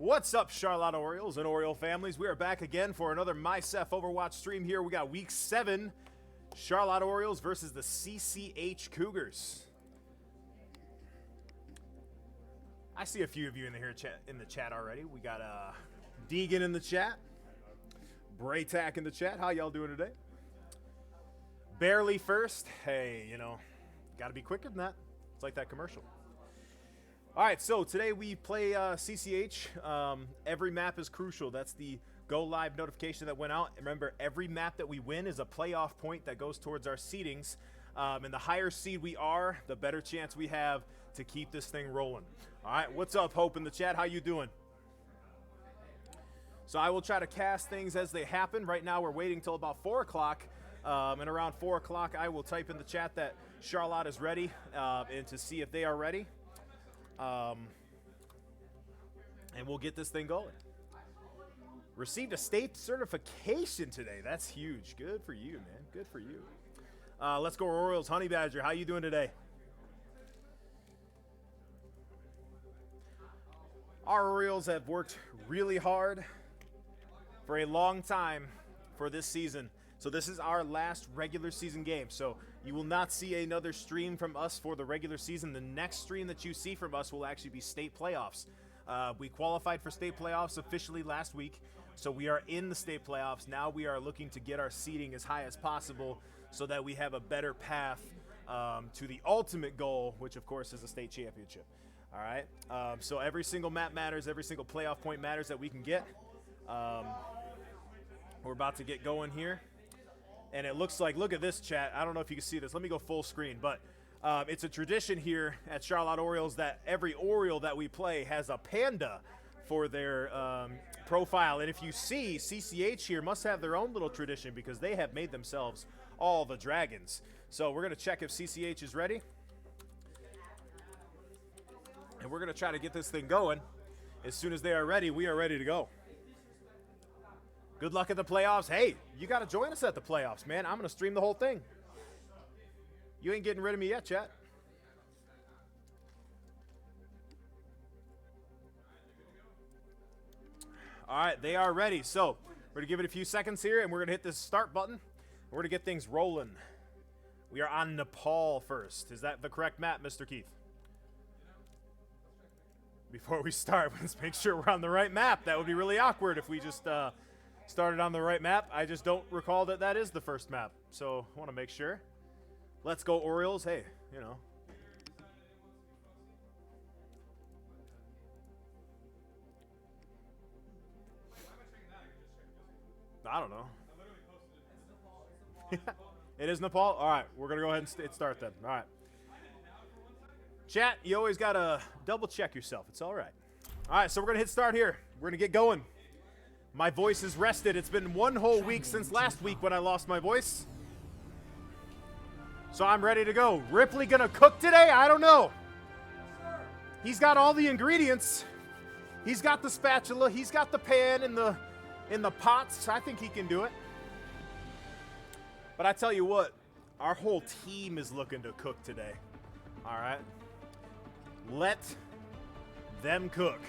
What's up, Charlotte Orioles and Oriole families? We are back again for another MySef Overwatch stream here. We got Week 7, Charlotte Orioles versus the CCH Cougars. I see a few of you in the chat already. We got Deegan in the chat, Braytac in the chat. How y'all doing today? Barely first. Hey, you know, got to be quicker than that. It's like that commercial. All right, so today we play CCH. Every map is crucial. That's the go live notification that went out. Remember, every map that we win is a playoff point that goes towards our seedings. And the higher seed we are, the better chance we have to keep this thing rolling. All right, what's up, Hope in the chat? How you doing? So I will try to cast things as they happen. Right now we're waiting till about 4 o'clock. And around 4 o'clock, I will type in the chat that Charlotte is ready and to see if they are ready. And we'll get this thing going. Received a state certification today. That's huge. Good for you, man. Good for you. Let's go Orioles. Honey Badger, how you doing today? Our Orioles have worked really hard for a long time for this season. So this is our last regular season game. So you will not see another stream from us for the regular season. The next stream that you see from us will actually be state playoffs. We qualified for state playoffs officially last week. So we are in the state playoffs. Now we are looking to get our seeding as high as possible so that we have a better path to the ultimate goal, which of course is a state championship. All right. So every single map matters. Every single playoff point matters that we can get. We're about to get going here. And it looks like, look at this, chat. I don't know if you can see this. Let me go full screen. But it's a tradition here at Charlotte Orioles that every Oriole that we play has a panda for their profile. And if you see, CCH here must have their own little tradition because they have made themselves all the dragons. So we're going to check if CCH is ready. And we're going to try to get this thing going. As soon as they are ready, we are ready to go. Good luck at the playoffs. Hey, you got to join us at the playoffs, man. I'm going to stream the whole thing. You ain't getting rid of me yet, chat. All right, they are ready. So we're going to give it a few seconds here, and we're going to hit this start button. We're going to get things rolling. We are on Nepal first. Is that the correct map, Mr. Keith? Before we start, let's make sure we're on the right map. That would be really awkward if we just started on the right map. I just don't recall that that is the first map. So I want to make sure. Let's go Orioles. Hey, you know. I don't know. It is Nepal? All right, we're going to go ahead and start then. All right. Chat, you always got to double check yourself. It's all right. All right, so we're going to hit start here. We're going to get going. My voice is rested. It's been one whole week since last week when I lost my voice. So I'm ready to go. Ripley going to cook today? I don't know. He's got all the ingredients. He's got the spatula. He's got the pan and the pots. I think he can do it. But I tell you what, our whole team is looking to cook today. All right. Let them cook.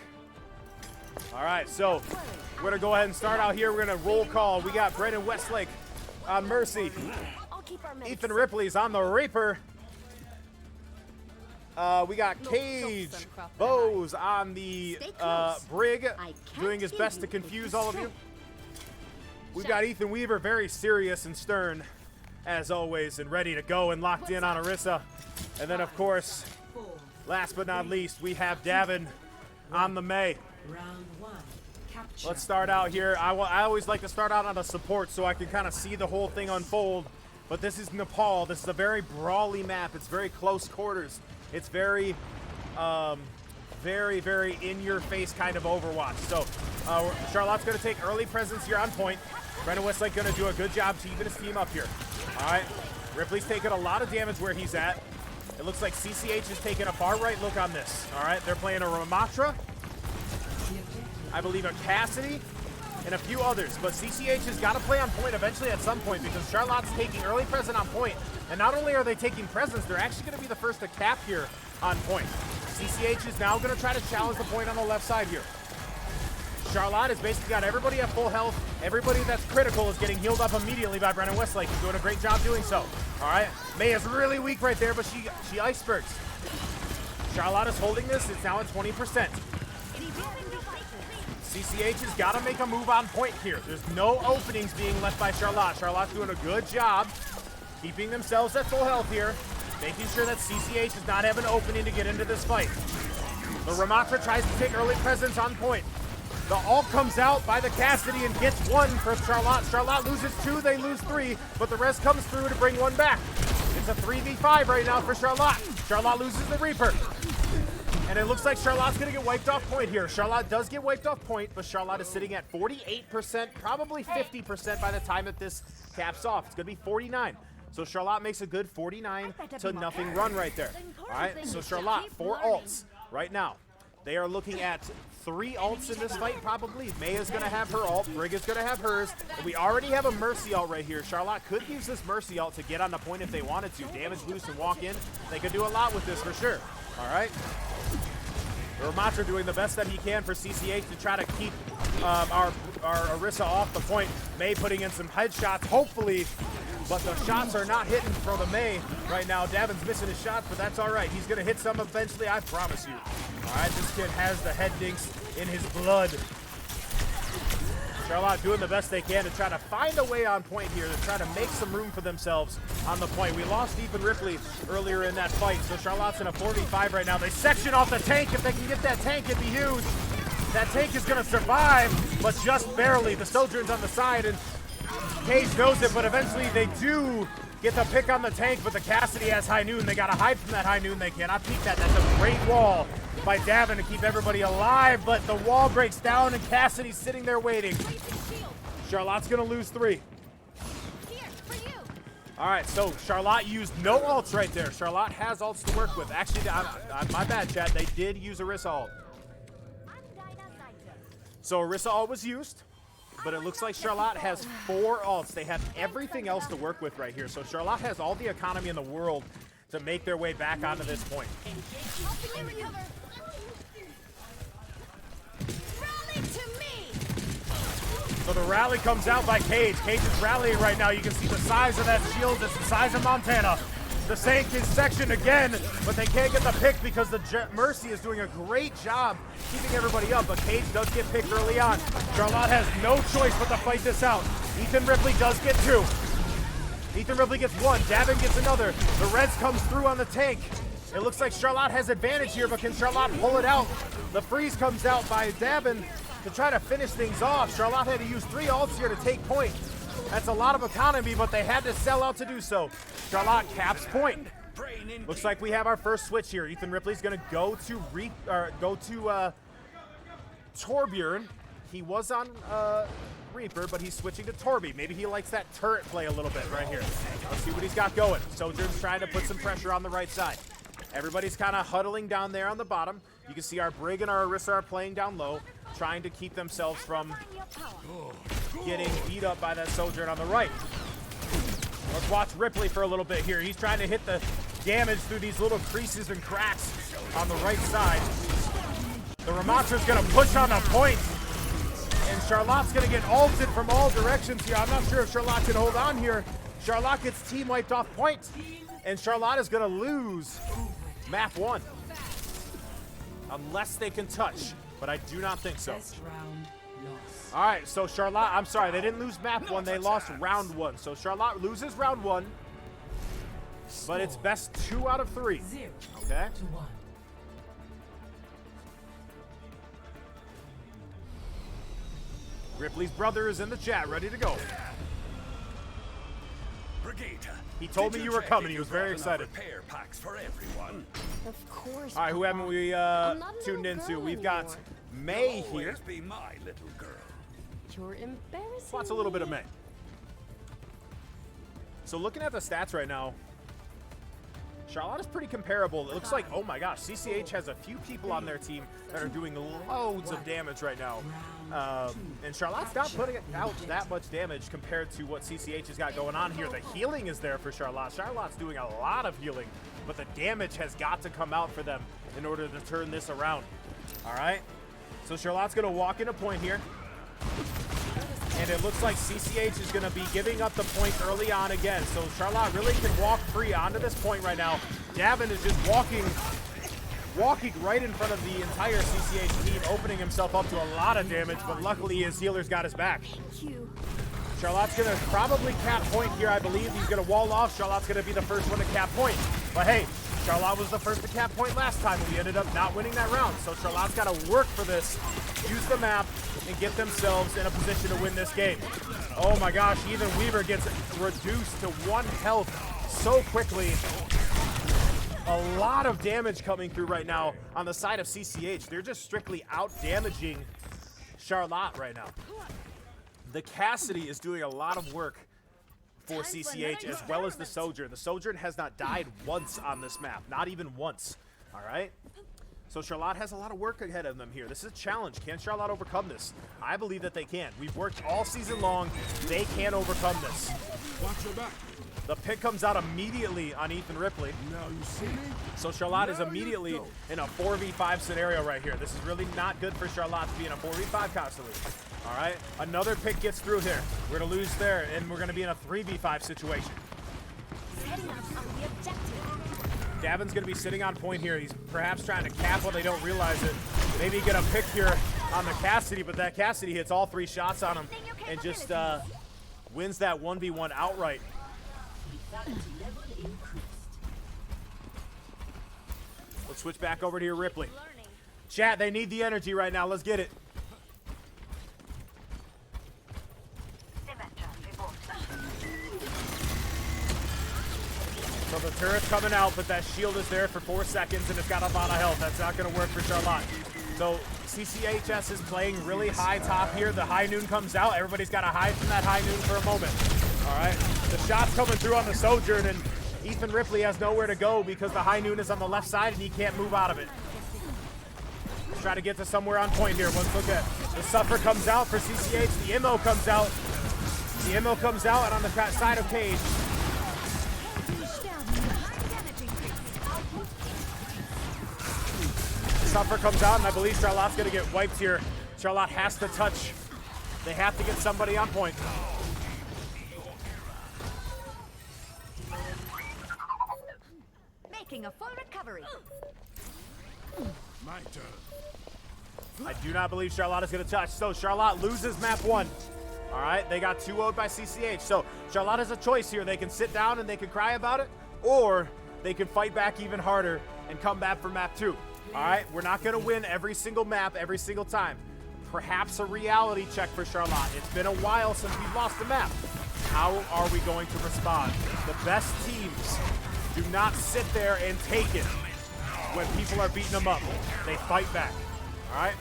All right, so we're going to go ahead and start out here. We're going to roll call. We got Brendan Westlake on Mercy. Ethan Ripley's on the Reaper. We got Cage Bose on the Brig, doing his best to confuse all of you. We've got Ethan Weaver, very serious and stern, as always, and ready to go and locked in on Orisa. And then, of course, last but not least, we have Davin on the May. Round one, capture. Let's start out here. I always like to start out on the support so I can kind of see the whole thing unfold. But this is Nepal. This is a very brawly map. It's very close quarters. It's very, very in-your-face kind of Overwatch. So Charlotte's going to take early presence here on point. Brendan Westlake going to do a good job keeping his team up here. All right. Ripley's taking a lot of damage where he's at. It looks like CCH is taking a far right look on this. All right. They're playing a Ramatra. I believe a Cassidy, and a few others. But CCH has got to play on point eventually at some point because Charlotte's taking early presence on point. And not only are they taking presence, they're actually going to be the first to cap here on point. CCH is now going to try to challenge the point on the left side here. Charlotte has basically got everybody at full health. Everybody that's critical is getting healed up immediately by Brennan Westlake. He's doing a great job doing so. All right, May is really weak right there, but she icebergs. Charlotte is holding this. It's now at 20%. CCH has got to make a move on point here. There's no openings being left by Charlotte. Charlotte's doing a good job keeping themselves at full health here, making sure that CCH does not have an opening to get into this fight. The Ramatra tries to take early presence on point. The ult comes out by the Cassidy and gets one for Charlotte. Charlotte loses 2, they lose 3, but the rest comes through to bring one back. It's a 3v5 right now for Charlotte. Charlotte loses the Reaper. And it looks like Charlotte's gonna get wiped off point here. Charlotte does get wiped off point, but Charlotte is sitting at 48%, probably 50% by the time that this caps off. It's gonna be 49. So Charlotte makes a good 49 to nothing run right there. All right, so Charlotte, 4 ults right now. They are looking at 3 ults in this fight probably. May is gonna have her ult, Brig is gonna have hers. And we already have a Mercy ult right here. Charlotte could use this Mercy ult to get on the point if they wanted to. Damage boost and walk in. They could do a lot with this for sure. All right. Ramatra doing the best that he can for CCH to try to keep our Orisa off the point. May putting in some headshots, hopefully, but the shots are not hitting for the May right now. Davin's missing his shots, but that's all right. He's going to hit some eventually, I promise you. All right, this kid has the head dinks in his blood. Charlotte doing the best they can to try to find a way on point here, to try to make some room for themselves on the point. We lost Ethan Ripley earlier in that fight, so Charlotte's in a 4v5 right now. They section off the tank. If they can get that tank, it'd be huge. That tank is going to survive, but just barely. The Sojourn's on the side, and Cage knows it, but eventually they do get the pick on the tank, but the Cassidy has High Noon. They got to hide from that High Noon. They cannot peek that. That's a great wall by Davin to keep everybody alive, but the wall breaks down and Cassidy's sitting there waiting. Charlotte's gonna lose 3. All right, so Charlotte used no ults right there. Charlotte has ults to work with. Actually, my bad, chat. They did use Orisa ult. So Orisa ult was used, but it looks like Charlotte has 4 ults. They have everything else to work with right here. So Charlotte has all the economy in the world to make their way back onto this point. So the rally comes out by Cage. Cage is rallying right now. You can see the size of that shield. It's the size of Montana. The Saint is sectioned again, but they can't get the pick because the Mercy is doing a great job keeping everybody up, but Cage does get picked early on. Charlotte has no choice but to fight this out. Ethan Ripley does get 2. Ethan Ripley gets 1. Davin gets another. The Reds comes through on the tank. It looks like Charlotte has advantage here, but can Charlotte pull it out? The freeze comes out by Davin to try to finish things off. Charlotte had to use 3 ults here to take point. That's a lot of economy, but they had to sell out to do so. Charlotte caps point. Looks like we have our first switch here. Ethan Ripley's going to go to Torbjorn. He was on Reaper, but he's switching to Torby. Maybe he likes that turret play a little bit right here. Let's see what he's got going. Sojourn's trying to put some pressure on the right side. Everybody's kind of huddling down there on the bottom. You can see our Brig and our Orisa are playing down low, trying to keep themselves from getting beat up by that Sojourn on the right. Let's watch Ripley for a little bit here. He's trying to hit the damage through these little creases and cracks on the right side. The Ramatra's going to push on the point, and Charlotte's going to get ulted from all directions here. I'm not sure if Charlotte can hold on here. Charlotte gets team wiped off point, and Charlotte is going to lose map 1. Unless they can touch, but I do not think so. All right, so Charlotte, I'm sorry, they didn't lose map 1, they lost round 1. So Charlotte loses round 1, but it's best 2 out of 3. Okay? Ripley's brother is in the chat, ready to go. He told me you were coming. He was very excited. Of course. All right, who haven't we tuned into? We've got May here. Be my little girl. You're embarrassing. Watch a little bit of May. So looking at the stats right now, Charlotte is pretty comparable. It looks like, oh my gosh, CCH has a few people on their team that are doing loads of damage right now. And Charlotte's not putting out that much damage compared to what CCH has got going on here. The healing is there for Charlotte. Charlotte's doing a lot of healing, but the damage has got to come out for them in order to turn this around. All right. So Charlotte's going to walk into point here. And it looks like CCH is going to be giving up the point early on again. So Charlotte really can walk free onto this point right now. Davin is just walking right in front of the entire CCH team, opening himself up to a lot of damage, but luckily his healer's got his back. Charlotte's going to probably cap point here, I believe. He's going to wall off. Charlotte's going to be the first one to cap point. But hey, Charlotte was the first to cap point last time, and we ended up not winning that round. So Charlotte's got to work for this, use the map, and get themselves in a position to win this game. Oh my gosh, even Weaver gets reduced to 1 health so quickly. A lot of damage coming through right now on the side of CCH. They're just strictly out-damaging Charlotte right now. The Cassidy is doing a lot of work for CCH as well as the Sojourn. The Sojourn has not died once on this map, not even once, all right? So Charlotte has a lot of work ahead of them here. This is a challenge. Can Charlotte overcome this? I believe that they can. We've worked all season long. They can overcome this. Watch your back. The pick comes out immediately on Ethan Ripley. Now you see me? So Charlotte is immediately in a 4v5 scenario right here. This is really not good for Charlotte to be in a 4v5 constantly. All right, another pick gets through here. We're gonna lose there, and we're gonna be in a 3v5 situation. Setting up on the objective. Davin's gonna be sitting on point here. He's perhaps trying to cap while they don't realize it. Maybe get a pick here on the Cassidy, but that Cassidy hits all 3 shots on him and just wins that 1v1 outright. Let's switch back over to your Ripley. Chat, they need the energy right now. Let's get it. So the turret's coming out, but that shield is there for 4 seconds, and it's got a lot of health. That's not going to work for Charlotte. So CCHS is playing really high top here. The high noon comes out. Everybody's got to hide from that high noon for a moment. All right. The shot's coming through on the Sojourn, and Ethan Ripley has nowhere to go because the high noon is on the left side, and he can't move out of it. Let's try to get to somewhere on point here. Let's look at the Suffer comes out for CCH. The MO comes out. The MO comes out, and on the side of Cage. Suffer comes out, and I believe Charlotte's going to get wiped here. Charlotte has to touch. They have to get somebody on point. Making a full recovery. My turn. I do not believe Charlotte is going to touch. So Charlotte loses map 1. All right, they got 2-0'd by CCH. So Charlotte has a choice here. They can sit down and they can cry about it, or they can fight back even harder and come back for map 2. All right, we're not going to win every single map every single time. Perhaps a reality check for Charlotte. It's been a while since we've lost a map. How are we going to respond? The best teams do not sit there and take it when people are beating them up. They fight back. All right?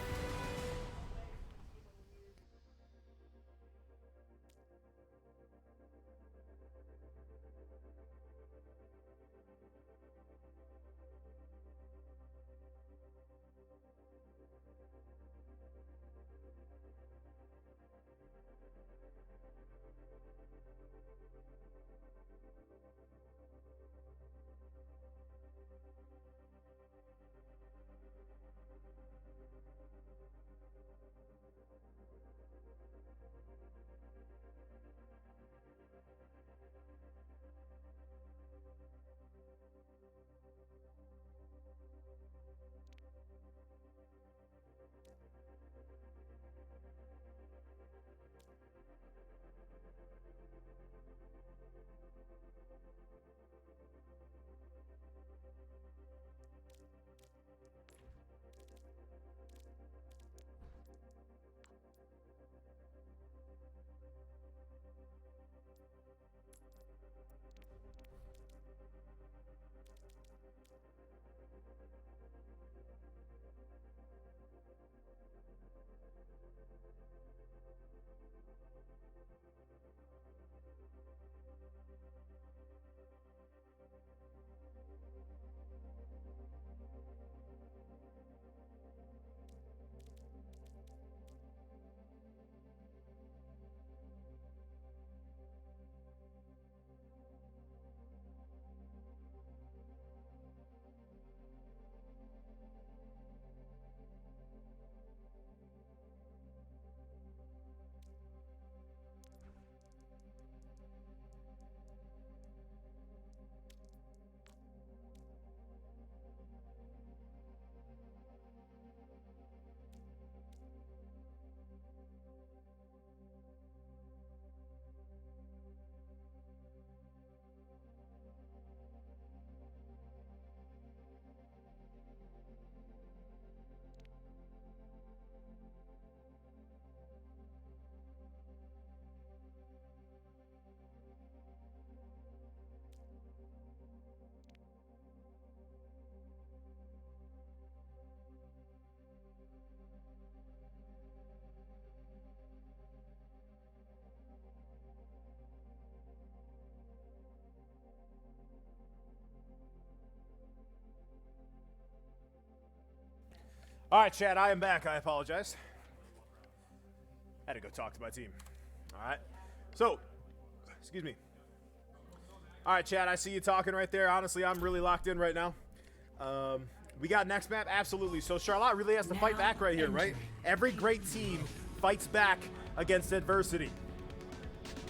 All right, Chad, I am back. I apologize. Had to go talk to my team. All right. So, excuse me. All right, Chad, I see you talking right there. Honestly, I'm really locked in right now. We got next map? Absolutely. So Charlotte really has to fight back right here, right? Every great team fights back against adversity.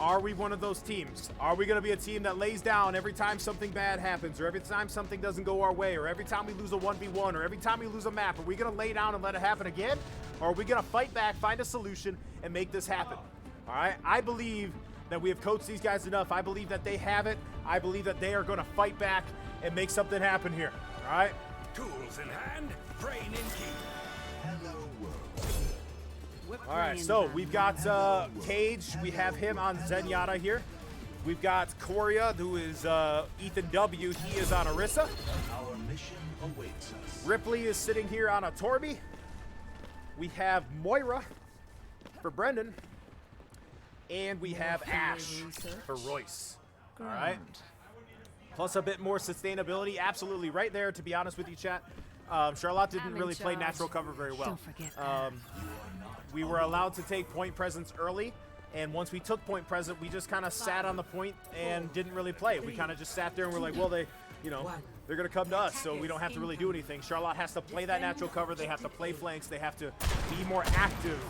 Are we one of those teams? Are we going to be a team that lays down every time something bad happens, or every time something doesn't go our way, or every time we lose a 1v1, or every time we lose a map? Are we going to lay down and let it happen again? Or are we going to fight back, find a solution, and make this happen? All right? I believe that we have coached these guys enough. I believe that they have it. I believe that they are going to fight back and make something happen here. All right? Tools in hand, brain in key. Hello, world. All right, so we've got Cage. We have him on Zenyatta here. We've got Korea, who is Ethan W. He is on Orisa. Our mission awaits us. Ripley is sitting here on a Torby. We have Moira for Brendan. And we have Ash for Royce. All right. Plus a bit more sustainability. Absolutely right there, to be honest with you, chat. Charlotte didn't really play natural cover very well. We were allowed to take point presence early, and once we took point present, we just kind of sat on the point and didn't really play. We kind of just sat there and we're like, well, they're going to come to us, so we don't have to really do anything. Charlotte has to play that natural cover. They have to play flanks. They have to be more active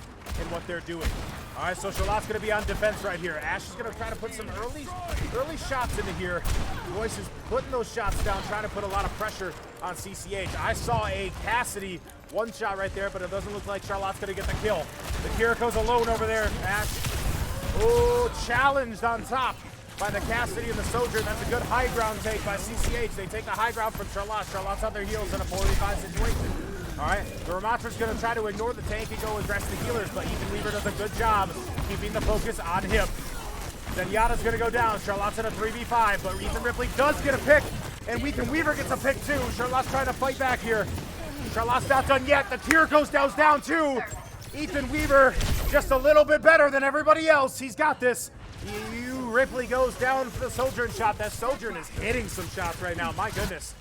in what they're doing. All right, so Charlotte's going to be on defense right here. Ash is going to try to put some early shots into here. Royce is putting those shots down, trying to put a lot of pressure on CCH. I saw a Cassidy one shot right there, but it doesn't look like Charlotte's going to get the kill. The Kiriko's alone over there, Ash. Oh, challenged on top by the Cassidy and the Soldier. That's a good high ground take by CCH. They take the high ground from Charlotte. Charlotte's on their heels in a 4v5 situation. All right, the Ramatra's going to try to ignore the tank and go address the healers, but Ethan Weaver does a good job keeping the focus on him. Zenyatta's going to go down. Charlotte's in a 3v5, but Ethan Ripley does get a pick, and Ethan Weaver gets a pick too. Charlotte's trying to fight back here. Charlotte's not done yet. The tier goes down too. Ethan Weaver just a little bit better than everybody else. He's got this. Ripley goes down for the Sojourn shot. That Sojourn is hitting some shots right now. My goodness.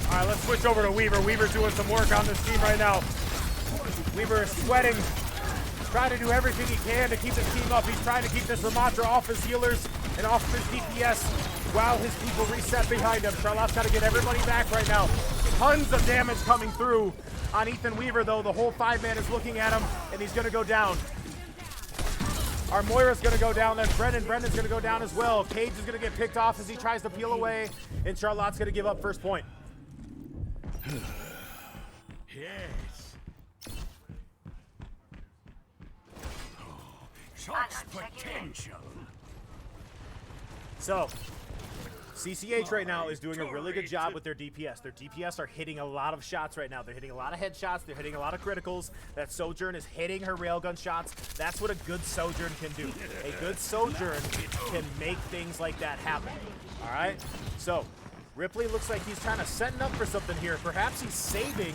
All right, let's switch over to Weaver. Weaver's doing some work on this team right now. Weaver is sweating, trying to do everything he can to keep his team up. He's trying to keep this Ramatra off his healers and off his DPS while his people reset behind him. Charlotte's got to get everybody back right now. Tons of damage coming through on Ethan Weaver, though. The whole 5-man is looking at him, and he's going to go down. Our Moira's going to go down. That's Brendan. Brendan's going to go down as well. Cage is going to get picked off as he tries to peel away, and Charlotte's going to give up first point. Yes. Such potential. So, CCH right now is doing a really good job with their DPS. Their DPS are hitting a lot of shots right now. They're hitting a lot of headshots. They're hitting a lot of criticals. That Sojourn is hitting her railgun shots. That's what a good Sojourn can do. A good Sojourn can make things like that happen. All right? So, Ripley looks like he's kind of setting up for something here. Perhaps he's saving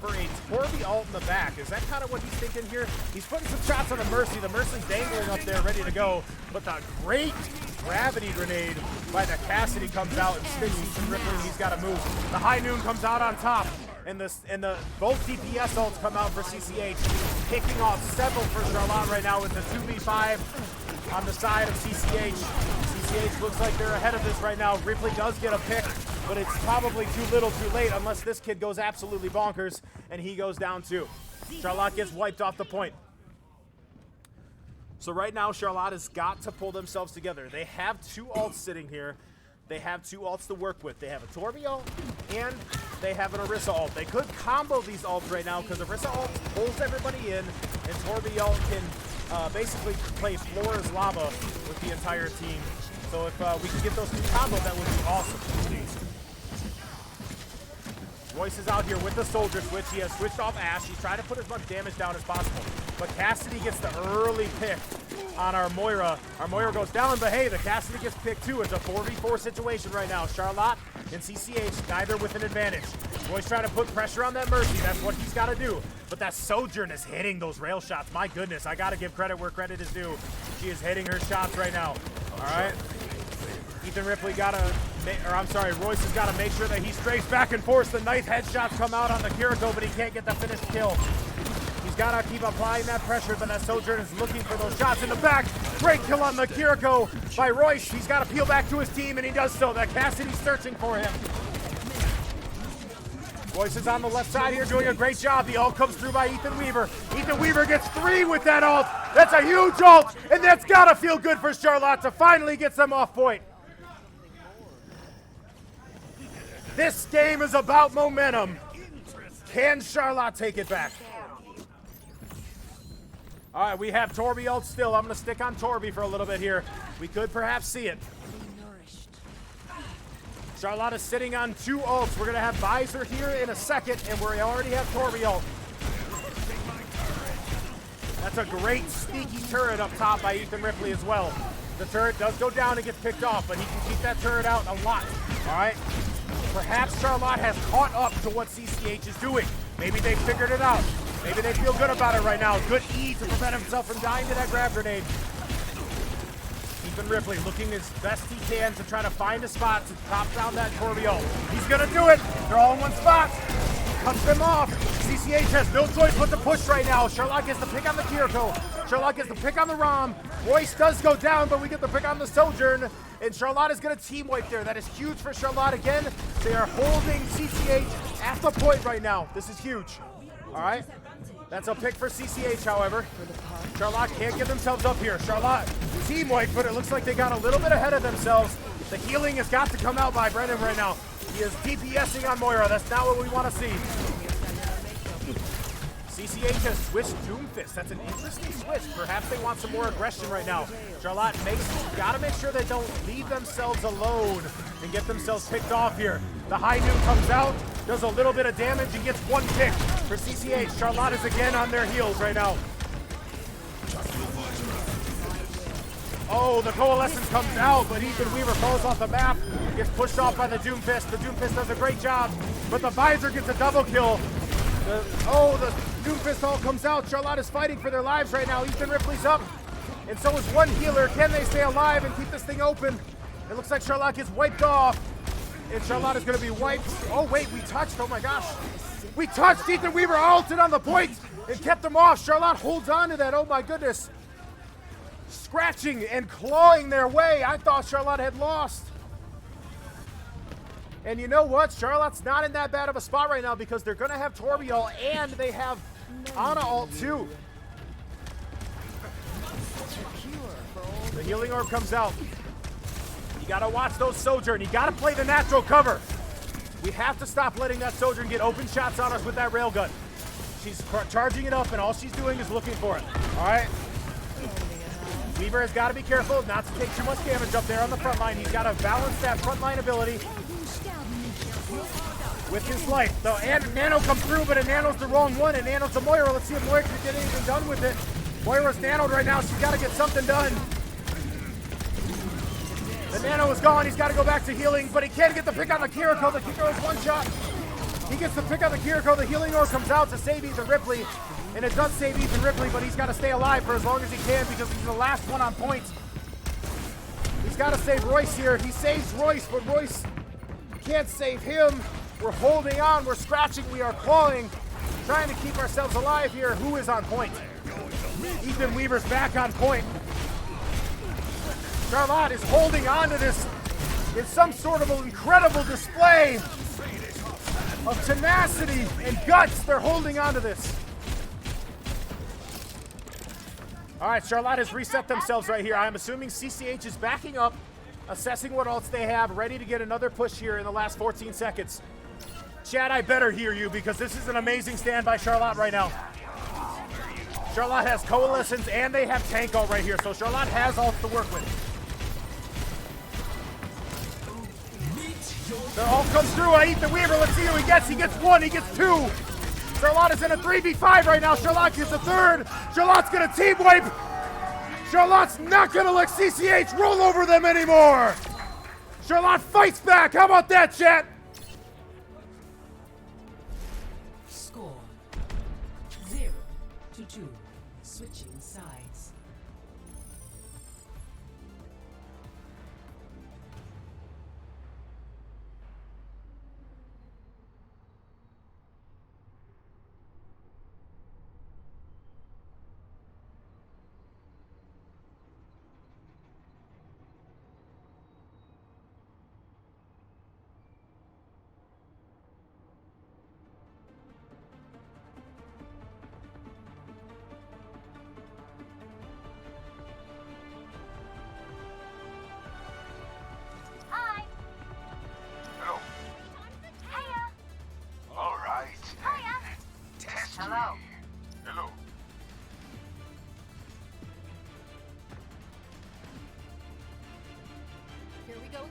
for a Torby ult in the back. Is that kind of what he's thinking here? He's putting some shots on the Mercy. The Mercy's dangling up there, ready to go. But the great gravity grenade by the Cassidy comes out and sticks Ethan Ripley, and he's got to move. The High Noon comes out on top, and the both DPS ults come out for CCH, picking off several for Charlotte right now with the 2v5 on the side of CCH. CCH looks like they're ahead of this right now. Ripley does get a pick, but it's probably too little too late unless this kid goes absolutely bonkers, and he goes down too. Charlotte gets wiped off the point. So right now, Charlotte has got to pull themselves together. They have 2 ults sitting here. They have 2 ults to work with. They have a Torby ult, and they have an Orisa ult. They could combo these ults right now because Orisa ult pulls everybody in, and Torby ult can basically play floor as lava with the entire team. So if we can get those 2 combos, that would be awesome. Royce is out here with the Soldier switch. He has switched off Ash. He's trying to put as much damage down as possible. But Cassidy gets the early pick on our Moira. Our Moira goes down, but hey, the Cassidy gets picked too. It's a 4v4 situation right now. Charlotte and CCH, neither with an advantage. Royce trying to put pressure on that Mercy. That's what he's got to do. But that Sojourn is hitting those rail shots. My goodness, I got to give credit where credit is due. She is hitting her shots right now. All right. Ethan Ripley got to Royce has got to make sure that he strays back and forth. The nice headshots come out on the Kiriko, but he can't get the finished kill. He's got to keep applying that pressure, but that Sojourn is looking for those shots in the back. Great kill on the Kiriko by Royce. He's got to peel back to his team, and he does so. That Cassidy's searching for him. Royce is on the left side here doing a great job. The ult comes through by Ethan Weaver. Ethan Weaver gets 3 with that ult. That's a huge ult, and that's got to feel good for Charlotte to finally get them off point. This game is about momentum. Can Charlotte take it back? All right, we have Torby ult still. I'm going to stick on Torby for a little bit here. We could perhaps see it. Charlotte is sitting on 2 ults. We're going to have Visor here in a second, and we already have Torby ult. That's a great sneaky turret up top by Ethan Ripley as well. The turret does go down and gets picked off, but he can keep that turret out a lot. All right? Perhaps Charlotte has caught up to what CCH is doing. Maybe they figured it out. Maybe they feel good about it right now. Good E to prevent himself from dying to that grab grenade. Ethan Ripley looking as best he can to try to find a spot to top down that Torby ult. He's going to do it. They're all in one spot. He cuts them off. CCH has no choice but to push right now. Charlotte gets the pick on the Kiriko. Charlotte gets the pick on the Rom. Royce does go down, but we get the pick on the Sojourn. And Charlotte is going to team wipe there. That is huge for Charlotte again. They are holding CCH at the point right now. This is huge. All right. That's a pick for CCH, however. Charlotte can't get themselves up here. Charlotte team wipe, but it looks like they got a little bit ahead of themselves. The healing has got to come out by Brennan right now. He is DPSing on Moira. That's not what we want to see. CCH has switched Doomfist. That's an interesting switch. Perhaps they want some more aggression right now. Charlotte gotta make sure they don't leave themselves alone and get themselves picked off here. The high noon comes out, does a little bit of damage, and gets 1 pick for CCH. Charlotte is again on their heels right now. Oh, the Coalescence comes out, but Ethan Weaver falls off the map, gets pushed off by the Doomfist. The Doomfist does a great job, but the Visor gets a double kill. The Doomfist all comes out. Charlotte is fighting for their lives right now. Ethan Ripley's up, and so is one healer. Can they stay alive and keep this thing open? It looks like Charlotte gets wiped off, and Charlotte is going to be wiped. Oh, wait, we touched. Oh, my gosh. We touched. Ethan Weaver ulted on the point and kept them off. Charlotte holds on to that. Oh, my goodness. Scratching and clawing their way. I thought Charlotte had lost. And you know what? Charlotte's not in that bad of a spot right now because they're going to have Torby ult and they have Ana ult too. The healing orb comes out. You got to watch those Sojourn. You got to play the natural cover. We have to stop letting that Sojourn get open shots on us with that railgun. She's charging it up and all she's doing is looking for it. All right? Weaver has got to be careful not to take too much damage up there on the front line. He's got to balance that front line ability with his life. So Nano comes through, but a Nano's the wrong one, and Nano's the Moira. Let's see if Moira can get anything done with it. Moira's nanoed right now. She's got to get something done. The Nano is gone. He's got to go back to healing, but he can't get the pick on the Kiriko. The Kiriko is one shot. He gets the pick on the Kiriko. The healing orb comes out to save Ethan Ripley, and it does save Ethan Ripley, but he's got to stay alive for as long as he can because he's the last one on point. He's got to save Royce here. He saves Royce, but Royce can't save him. We're holding on. We're scratching. We are clawing, trying to keep ourselves alive here. Who is on point? Ethan Weaver's back on point. Charlotte is holding on to this in some sort of an incredible display of tenacity and guts. They're holding on to this. All right, Charlotte has reset themselves right here. I'm assuming CCH is backing up, assessing what ults they have, ready to get another push here in the last 14 seconds. Chad, I better hear you because this is an amazing stand by Charlotte right now. Charlotte has Coalescence and they have Tank ult right here, so Charlotte has ults to work with. The ult comes through. Ethan Weaver, let's see who he gets. He gets 1, he gets 2. Charlotte is in a 3v5 right now. Charlotte gets a 3rd. Charlotte's gonna team wipe. Charlotte's not gonna let CCH roll over them anymore. Charlotte fights back. How about that, chat? Score 0-2. Switching sides.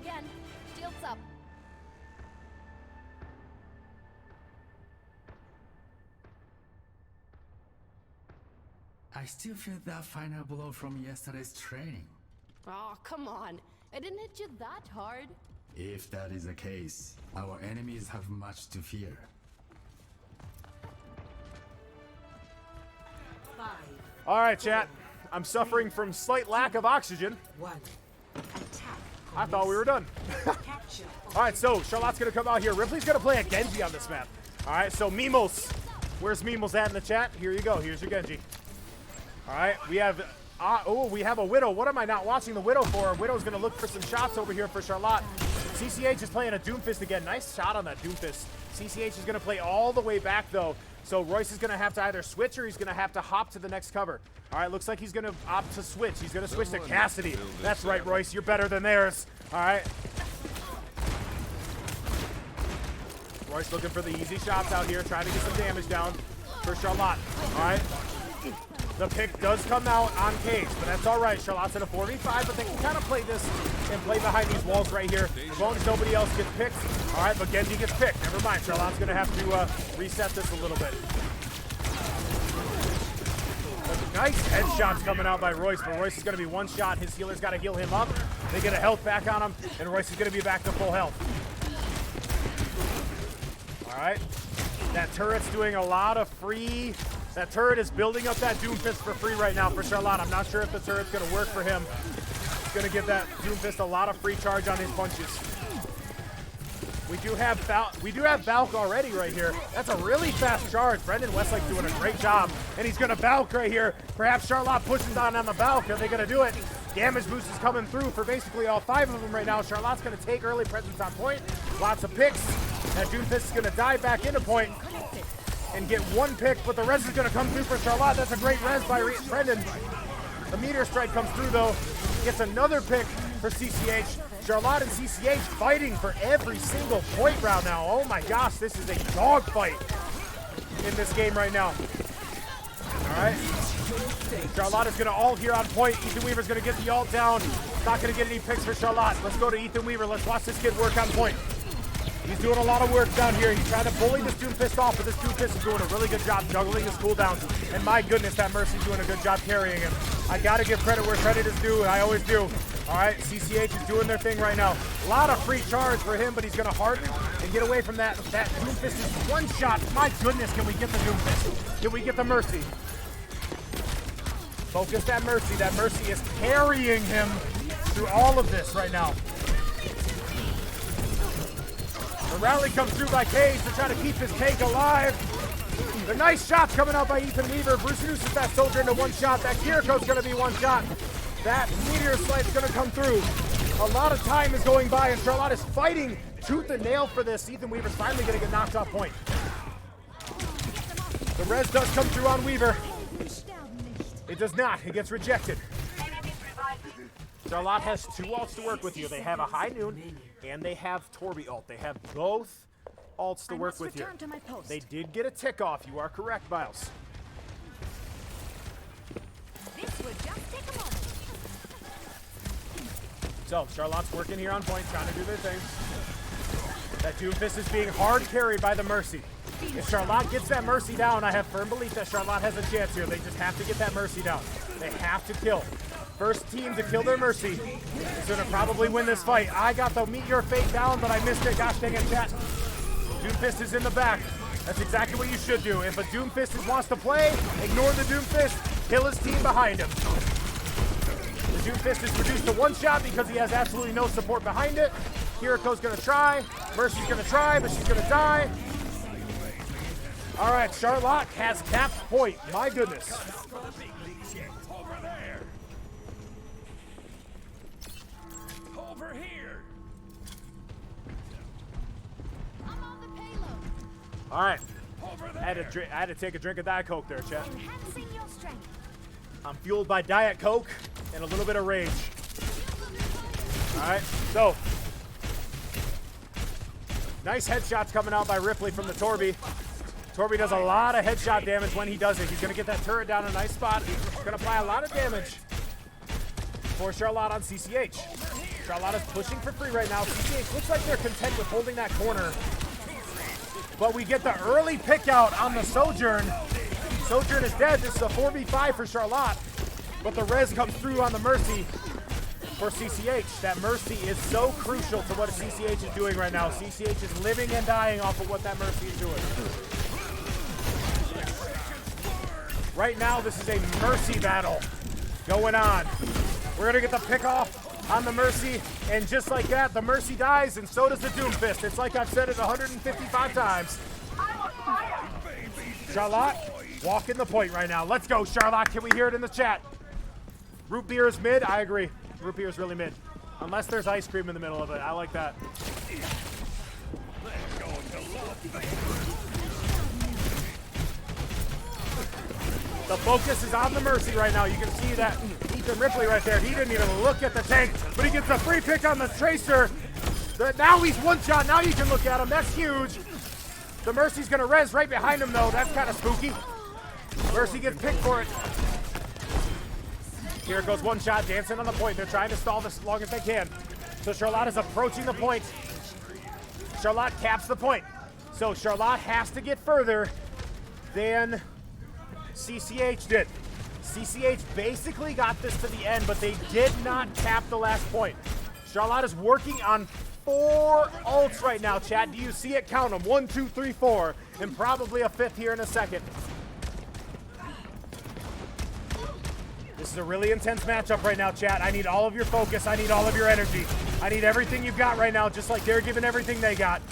again. Shields up. I still feel that final blow from yesterday's training. Oh, come on. I didn't hit you that hard. If that is the case, our enemies have much to fear. 5, All right, chat. I'm suffering from slight lack of oxygen. 1. Attack. I thought we were done. Capture. All right, so Charlotte's going to come out here. Ripley's going to play a Genji on this map. All right, so Mimos. Where's Mimos at in the chat? Here you go. Here's your Genji. All right, we have we have a Widow. What am I not watching the Widow for? Widow's going to look for some shots over here for Charlotte. CCH is playing a Doomfist again. Nice shot on that Doomfist. CCH is going to play all the way back, though. So Royce is going to have to either switch or he's going to have to hop to the next cover. All right, looks like he's going to opt to switch. He's going to switch to Cassidy. That's right, Royce. You're better than theirs. All right. Royce looking for the easy shots out here, trying to get some damage down for Charlotte. All right. The pick does come out on Cage, but that's all right. Charlotte's in a 4v5, but they can kind of play this and play behind these walls right here. As long as nobody else gets picked. All right, but Genji gets picked. Never mind. Charlotte's going to have to reset this a little bit. Nice headshots coming out by Royce, but Royce is going to be one shot. His healer's got to heal him up. They get a health back on him, and Royce is going to be back to full health. All right. That turret's doing a lot of free. That turret is building up that Doomfist for free right now for Charlotte. I'm not sure if the turret's going to work for him. It's going to give that Doomfist a lot of free charge on his punches. We do have Valk already right here. That's a really fast charge. Brendan Westlake's doing a great job. And he's going to Valk right here. Perhaps Charlotte pushes on the Valk. Are they going to do it? Damage boost is coming through for basically all 5 of them right now. Charlotte's going to take early presence on point. Lots of picks. That Doomfist is going to dive back into point and get 1 pick, but the res is going to come through for Charlotte. That's a great res by Brendan. The meteor strike comes through, though. Gets another pick for CCH. Charlotte and CCH fighting for every single point round now. Oh my gosh, this is a dogfight in this game right now. All right. Charlotte is going to ult here on point. Ethan Weaver's going to get the ult down. Not going to get any picks for Charlotte. Let's go to Ethan Weaver. Let's watch this kid work on point. He's doing a lot of work down here. He's trying to bully this Doomfist off, but this Doomfist is doing a really good job juggling his cooldowns. And my goodness, that Mercy's doing a good job carrying him. I got to give credit where credit is due. I always do. All right, CCH is doing their thing right now. A lot of free charge for him, but he's going to harden and get away from that. That Doomfist is one shot. My goodness, can we get the Doomfist? Can we get the Mercy? Focus that Mercy. That Mercy is carrying him through all of this right now. The rally comes through by Cage to try to keep his cake alive. The nice shots coming out by Ethan Weaver. Bruce reduces that soldier into 1 shot. That Kiriko's going to be 1 shot. That meteor slide's going to come through. A lot of time is going by, and Charlotte is fighting tooth and nail for this. Ethan Weaver's finally going to get knocked off point. The res does come through on Weaver. It does not. It gets rejected. Charlotte has 2 ults to work with you. They have a High Noon, and they have Torby ult. They have both ults to work with you. They did get a tick off. You are correct, Miles. This would just take a moment. So, Charlotte's working here on point, trying to do their thing. That Doomfist is being hard carried by the Mercy. If Charlotte gets that Mercy down, I have firm belief that Charlotte has a chance here. They just have to get that Mercy down. They have to kill. First team to kill their Mercy is going to probably win this fight. I got the Meteor Fate down, but I missed it. Gosh dang it, chat. Doomfist is in the back. That's exactly what you should do. If a Doomfist wants to play, ignore the Doomfist, kill his team behind him. The Doomfist is reduced to 1 shot because he has absolutely no support behind it. Kiriko's going to try. Mercy's going to try, but she's going to die. All right, Charlotte has capped point. My goodness. Over there. Over here. I'm on the payload. All right. Over I there. had to take a drink of Diet Coke there, chat. Enhancing your strength. I'm fueled by Diet Coke and a little bit of rage. All right, so. Nice headshots coming out by Ripley from the Torby. Torby does a lot of headshot damage when he does it. He's going to get that turret down in a nice spot. He's going to apply a lot of damage for Charlotte on CCH. Charlotta's pushing for free right now. CCH looks like they're content with holding that corner. But we get the early pick out on the Sojourn. Sojourn is dead. This is a 4v5 for Charlotte. But the res comes through on the Mercy for CCH. That Mercy is so crucial to what CCH is doing right now. CCH is living and dying off of what that Mercy is doing. Right now, this is a Mercy battle going on. We're going to get the pick off on the Mercy, and just like that, the Mercy dies, and so does the Doomfist. It's like I've said it 155 times. Charlotte, walking the point right now. Let's go, Charlotte. Can we hear it in the chat? Root beer is mid? I agree. Root beer is really mid. Unless there's ice cream in the middle of it. I like that. The focus is on the Mercy right now. You can see that Ethan Ripley right there. He didn't even look at the tank, but he gets a free pick on the Tracer. Now he's one shot. Now you can look at him. That's huge. The Mercy's going to res right behind him, though. That's kind of spooky. Mercy gets picked for it. Here goes one shot, dancing on the point. They're trying to stall this as long as they can. So Charlotte is approaching the point. Charlotte caps the point. So Charlotte has to get further than CCH did. CCH basically got this to the end, but they did not cap the last point. Charlotte is working on 4 ults right now, Chad. Do you see it? Count them. 1, 2, 3, 4, and probably a 5th here in a second. This is a really intense matchup right now, chat. I need all of your focus. I need all of your energy. I need everything you've got right now, just like they're giving everything they got.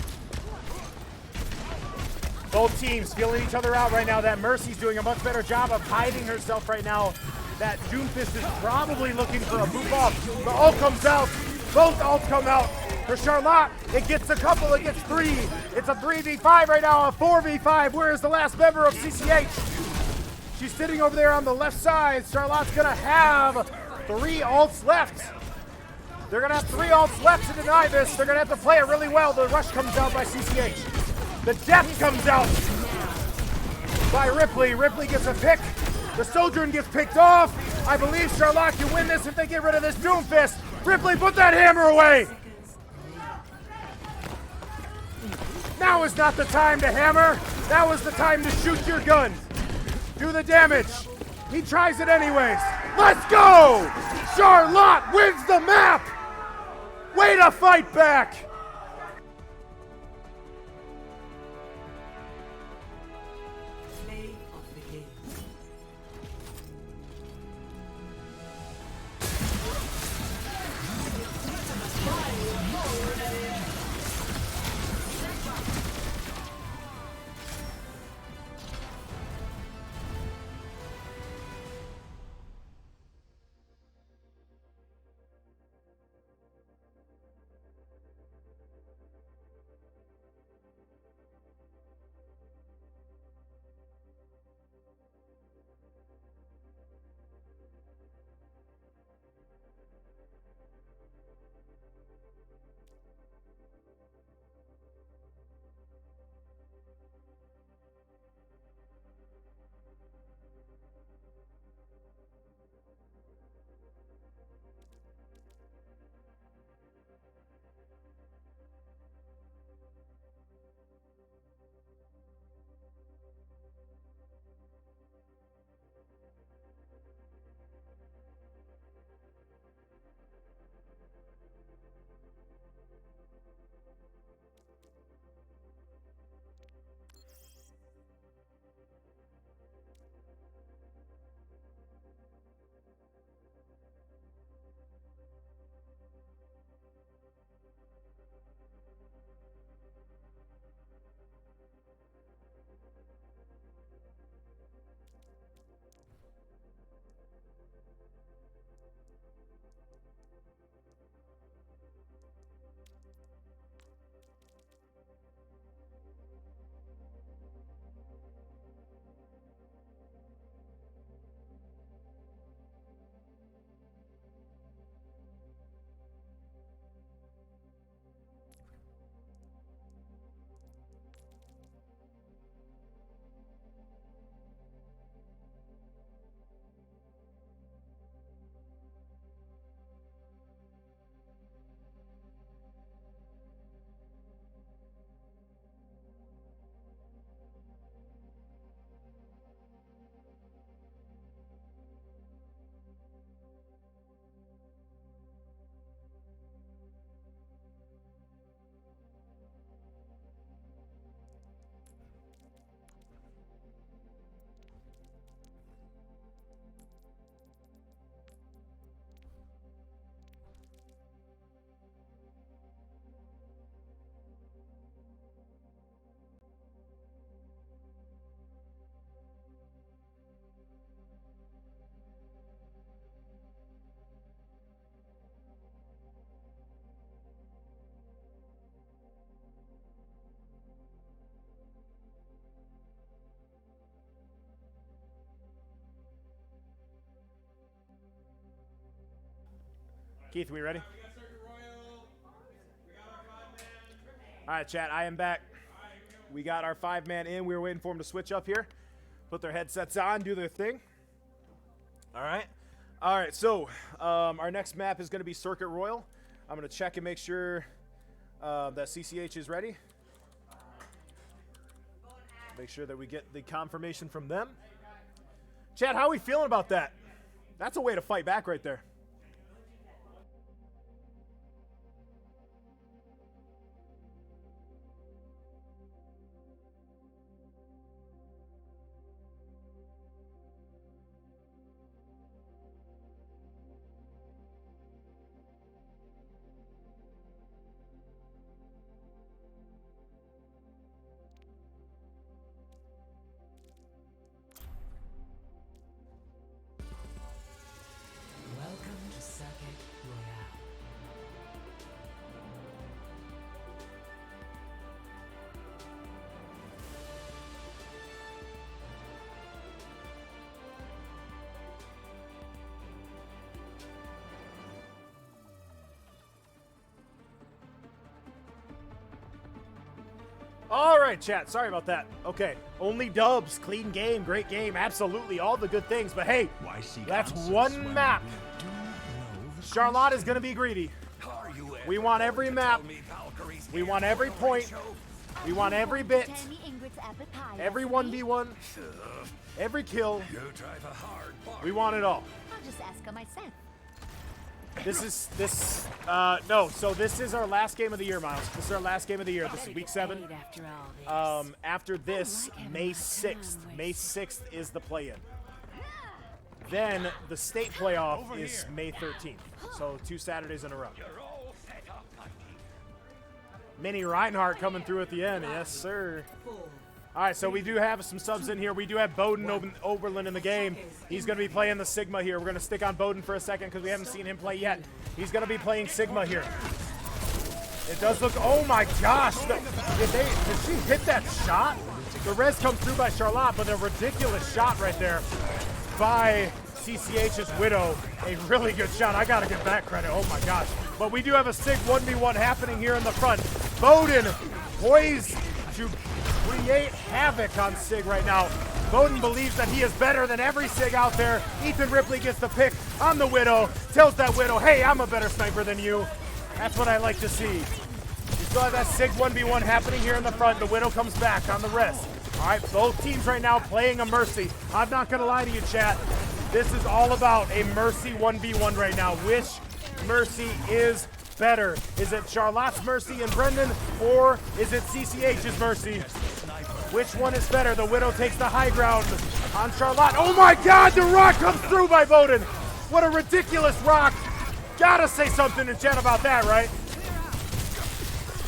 Both teams feeling each other out right now. That Mercy's doing a much better job of hiding herself right now. That Doomfist is probably looking for a boop off. The ult comes out. Both ults come out. For Charlotte, it gets a couple, it gets 3. It's a 3v5 right now, a 4v5. Where is the last member of CCH? She's sitting over there on the left side. Charlotte's gonna have 3 ults left. They're gonna have 3 ults left to deny this. They're gonna have to play it really well. The rush comes out by CCH. The death comes out by Ripley. Ripley gets a pick. The Sojourn gets picked off. I believe Charlotte can win this if they get rid of this Doomfist. Ripley, put that hammer away. Now is not the time to hammer. Now is the time to shoot your gun. Do the damage. He tries it anyways. Let's go! Charlotte wins the map! Way to fight back! Play of the game. Keith, we ready? All right, chat, I am back. We got our 5-man in. We were waiting for them to switch up here, put their headsets on, do their thing. All right. All right, so our next map is going to be Circuit Royal. I'm going to check and make sure that CCH is ready. Make sure that we get the confirmation from them. Chad, how are we feeling about that? That's a way to fight back right there. Welcome to Circuit Royale. All right, chat. Sorry about that. Okay. Only dubs. Clean game. Great game. Absolutely. All the good things. But hey, Why seek that's answers one when map. we do know the Charlotte is going to be greedy. truth? Are you We ever want going every to map. tell me Valkyrie's We here want for every a point. show? We want every bit. Tammy Ingrid's apple pie Every recipe. 1v1. Every kill. You drive a hard bargain. We want it all. I'll just ask her myself. No, so this is our last game of the year, Miles. This is our last game of the year. This is week 7. After all this. After this, like having May my 6th. time May 6th is the play-in. Then the state playoff Over is here. May 13th. So 2 Saturdays in a row. You're all set up, Mikey. Mini Reinhardt coming through at the end. Yes, sir. All right, so we do have some subs in here. We do have Bowden Oberlin in the game. He's going to be playing the Sigma here. We're going to stick on Bowden for a second because we haven't seen him play yet. He's going to be playing Sigma here. It does look, oh my gosh. Did she hit that shot? The res comes through by Charlotte, but a ridiculous shot right there by CCH's Widow. A really good shot. I got to give that credit. Oh my gosh. But we do have a Sig 1v1 happening here in the front. Bowden poised to create havoc on Sig right now. Bowden believes that he is better than every Sig out there. Ethan Ripley gets the pick on the Widow. Tells that Widow, hey, I'm a better sniper than you. That's what I like to see. We still have that Sig 1v1 happening here in the front. The Widow comes back on the rest. All right, both teams right now playing a Mercy. I'm not going to lie to you, chat. This is all about a Mercy 1v1 right now. Which Mercy is better? Is it Charlotte's Mercy and Brendan, or is it CCH's Mercy? Which one is better? The Widow takes the high ground on Charlotte. Oh my God, the rock comes through by Bowden. What a ridiculous rock. Gotta say something in chat about that, right?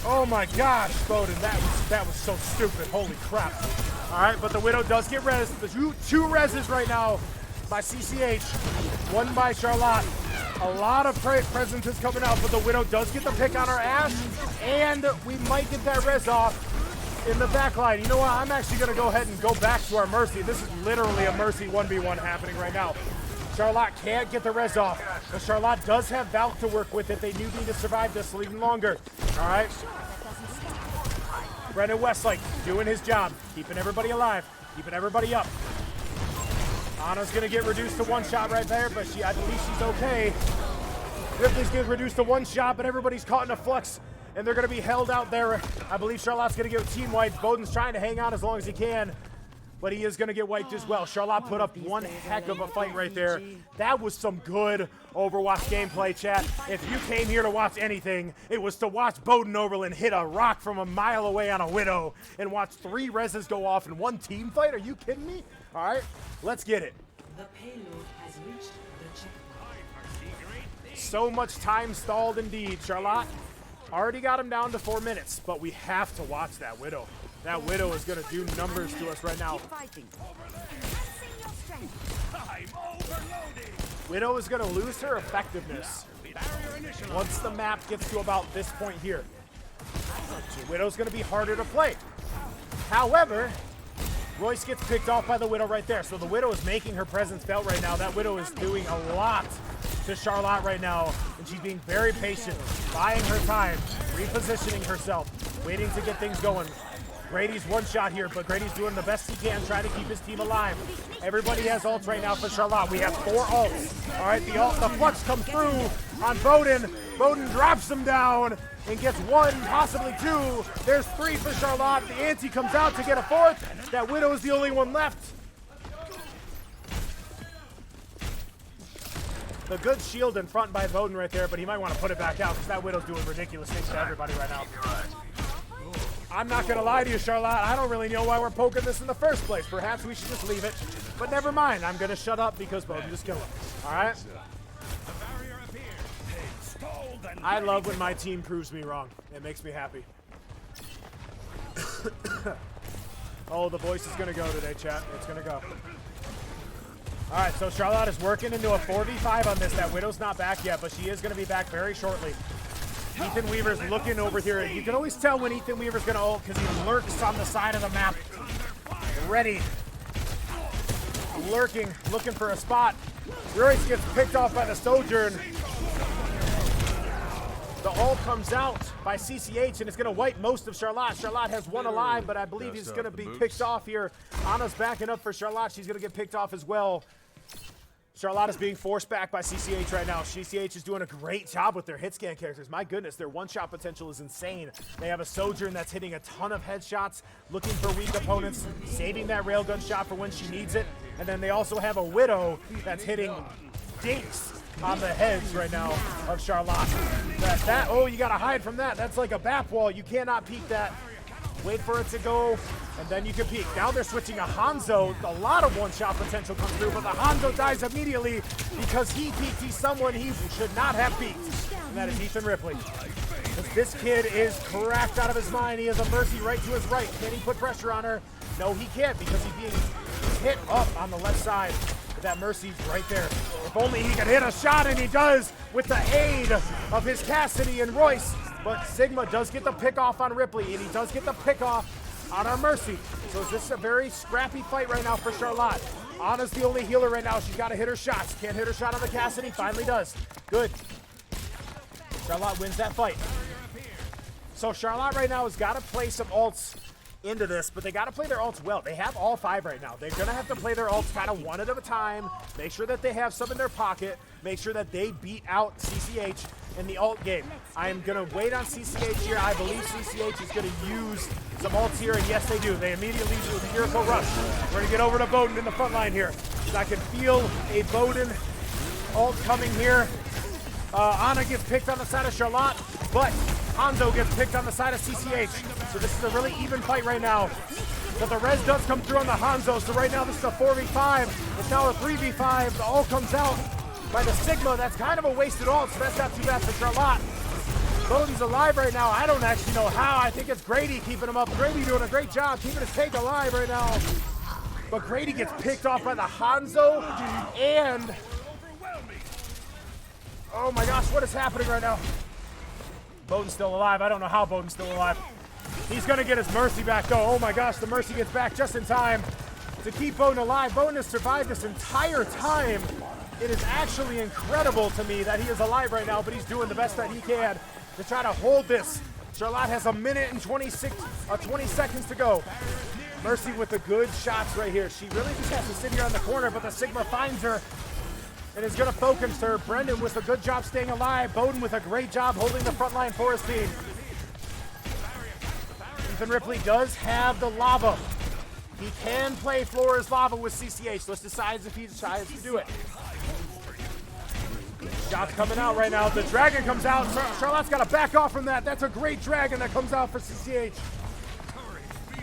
Oh my gosh, Bowden, that was so stupid. Holy crap. All right, but the Widow does get res. The two reses right now by CCH, one by Charlotte. A lot of presence is coming out, but the Widow does get the pick on our Ashe, and we might get that res off in the back line. You know what? I'm actually going to go ahead and go back to our Mercy. This is literally a Mercy 1v1 happening right now. Charlotte can't get the res off, but Charlotte does have Valk to work with it. They do need to survive this even longer. All right. Brendan Westlake doing his job, keeping everybody alive, keeping everybody up. Anna's going to get reduced to 1 shot right there, but I believe she's okay. Ripley's getting reduced to 1 shot, but everybody's caught in a flux, and they're going to be held out there. I believe Charlotte's going to get team wiped. Bowden's trying to hang on as long as he can, but he is going to get wiped as well. Charlotte put up one heck of a fight right there. That was some good Overwatch gameplay, chat. If you came here to watch anything, it was to watch Bowden Oberlin hit a rock from a mile away on a Widow and watch 3 reses go off in 1 team fight. Are you kidding me? All right, let's get it. The payload has reached the checkpoint. So much time stalled indeed. Charlotte already got him down to 4 minutes, but we have to watch that Widow. That Widow is going to do numbers to us right now. I'm overloaded. Widow is going to lose her effectiveness once the map gets to about this point here. Widow's going to be harder to play. However, Royce gets picked off by the Widow right there. So the Widow is making her presence felt right now. That Widow is doing a lot to Charlotte right now, and she's being very patient, buying her time, repositioning herself, waiting to get things going. Grady's one shot here, but Grady's doing the best he can, trying to keep his team alive. Everybody has ults right now for Charlotte. We have 4 ults. All right, the flux comes through on Bowden. Bowden drops him down and gets 1, possibly 2. There's 3 for Charlotte. The ante comes out to get a 4th. That Widow is the only one left. The good shield in front by Bowden right there, but he might want to put it back out because that Widow's doing ridiculous things to everybody right now. I'm not going to lie to you, Charlotte. I don't really know why we're poking this in the first place. Perhaps we should just leave it. But never mind. I'm going to shut up because Bowden just killed him. All right? I love when my team proves me wrong. It makes me happy. Oh, the voice is going to go today, chat. It's going to go. All right, so Charlotte is working into a 4v5 on this. That Widow's not back yet, but she is going to be back very shortly. Ethan Weaver's looking over here. You can always tell when Ethan Weaver's going to ult because he lurks on the side of the map. Ready. Lurking, looking for a spot. Royce gets picked off by the Sojourn. The ult comes out by CCH, and it's going to wipe most of Charlotte. Charlotte has 1 alive, but I believe he's going to be picked off here. Anna's backing up for Charlotte. She's going to get picked off as well. Charlotte is being forced back by CCH right now. CCH is doing a great job with their hit scan characters. My goodness, their one-shot potential is insane. They have a Sojourn that's hitting a ton of headshots, looking for weak opponents, saving that railgun shot for when she needs it. And then they also have a Widow that's hitting dinks on the heads right now of Charlotte. Oh, you gotta hide from that. That's like a BAP wall. You cannot peek that. Wait for it to go, and then you can peek. Now they're switching a Hanzo. A lot of one-shot potential comes through, but the Hanzo dies immediately because he peeked. He's someone he should not have peeked, and that is Ethan Ripley. This kid is cracked out of his mind. He has a Mercy right to his right. Can he put pressure on her? No, he can't because he's being hit up on the left side. But that Mercy's right there. If only he could hit a shot, and he does with the aid of his Cassidy and Royce. But Sigma does get the pick off on Ripley, and he does get the pick off on our Mercy. So this is a very scrappy fight right now for Charlotte. Anna's the only healer right now. She's got to hit her shots. Can't hit her shot on the Cassidy. Finally does. Good. Charlotte wins that fight. So Charlotte right now has got to play some ults into this, but they got to play their ults well. They have all 5 right now. They're going to have to play their ults kind of one at a time, make sure that they have some in their pocket, make sure that they beat out CCH in the ult game. I'm going to wait on CCH here. I believe CCH is going to use some ults here, and yes, they do. They immediately do the Miracle Rush. We're going to get over to Bowden in the front line here. I can feel a Bowden ult coming here. Anna gets picked on the side of Charlotte, but Hanzo gets picked on the side of CCH. So this is a really even fight right now. But the res does come through on the Hanzo, so right now this is a 4v5. It's now a 3v5. The ult comes out by the Sigma. That's kind of a wasted ult, so that's not too bad for Charlotte. Bowden's alive right now. I don't actually know how. I think it's Grady keeping him up. Grady doing a great job keeping his tank alive right now. But Grady gets picked off by the Hanzo, and oh my gosh, what is happening right now? Bowden's still alive. I don't know how Bowden's still alive. He's going to get his Mercy back, though. Oh my gosh, the Mercy gets back just in time to keep Bowden alive. Bowden has survived this entire time. It is actually incredible to me that he is alive right now, but he's doing the best that he can to try to hold this. Charlotte has a minute and 20 seconds to go. Mercy with the good shots right here. She really just has to sit here on the corner, but the Sigma finds her and is going to focus her. Brendan with a good job staying alive. Bowden with a great job holding the front line for his team. Ethan Ripley does have the lava. He can play Flora's lava with CCH, so let's decide if he decides to do it. Shots coming out right now. The dragon comes out. Charlotte's got to back off from that. That's a great dragon that comes out for CCH.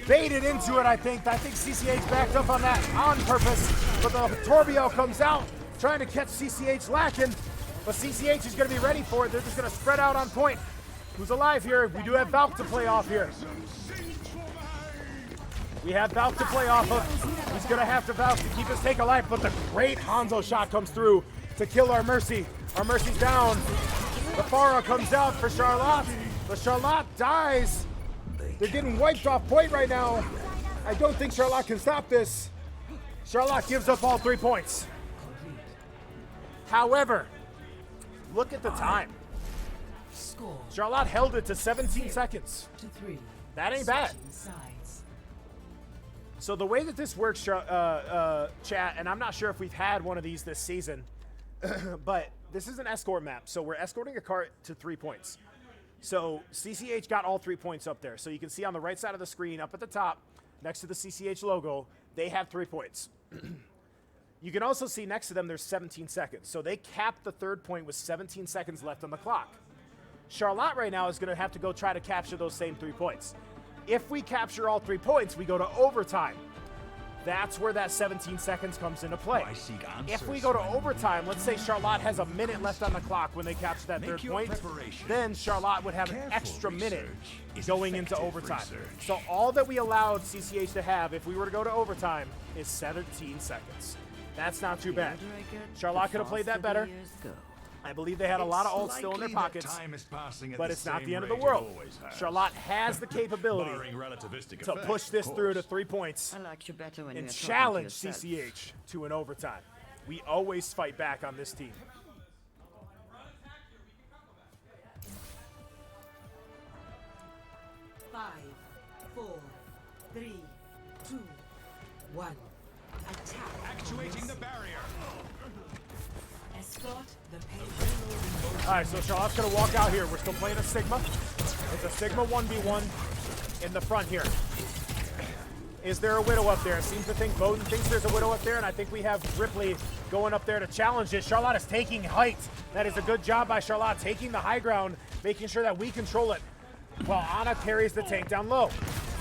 Baited into it, I think. I think CCH backed up on that on purpose. But the Torbio comes out, trying to catch CCH lacking. But CCH is going to be ready for it. They're just going to spread out on point. Who's alive here? We do have Valk to play off here. We have Valk to play off of. He's going to have to Valk to keep his take alive. But the great Hanzo shot comes through to kill our Mercy. Our Mercy's down. The Pharah comes out for Charlotte. But Charlotte dies. They're getting wiped off point right now. I don't think Charlotte can stop this. Charlotte gives up all 3 points. However, look at the time. Score Charlotte held it to 17 seconds. to 3. That ain't bad. Switching sides. So the way that this works, chat, and I'm not sure if we've had one of these this season, but this is an escort map. So we're escorting a cart to 3 points. So CCH got all 3 points up there. So you can see on the right side of the screen, up at the top, next to the CCH logo, they have 3 points. You can also see next to them there's 17 seconds. So they capped the 3rd point with 17 seconds left on the clock. Charlotte right now is going to have to go try to capture those same 3 points. If we capture all 3 points, we go to overtime. That's where that 17 seconds comes into play. I seek If we answers go to when overtime, let's say Charlotte has a minute left on the clock when they capture that Make 3rd your point, preparation. then Charlotte would have an Careful extra minute research is going into effective overtime. research. So all that we allowed CCH to have if we were to go to overtime is 17 seconds. That's not too bad. Charlotte could have played that better. I believe they had a lot of ults still in their pockets, Time is passing at but the it's not same the end of the rate it world. always has. Charlotte has the capability Barring relativistic to effects, push this of through to course. 3 points I like you better when and you're talking to challenge yourself. CCH to an overtime. We always fight back on this team. Five, 4, 3, 2, 1. Attack. Actuating the barrier. Escort the payload. All right, so Charlotte's going to walk out here. We're still playing a Sigma. It's a Sigma 1v1 in the front here. Is there a Widow up there? It seems to think Bowden thinks there's a Widow up there, and I think we have Ripley going up there to challenge it. Charlotte is taking height. That is a good job by Charlotte, taking the high ground, making sure that we control it, while Ana carries the tank down low.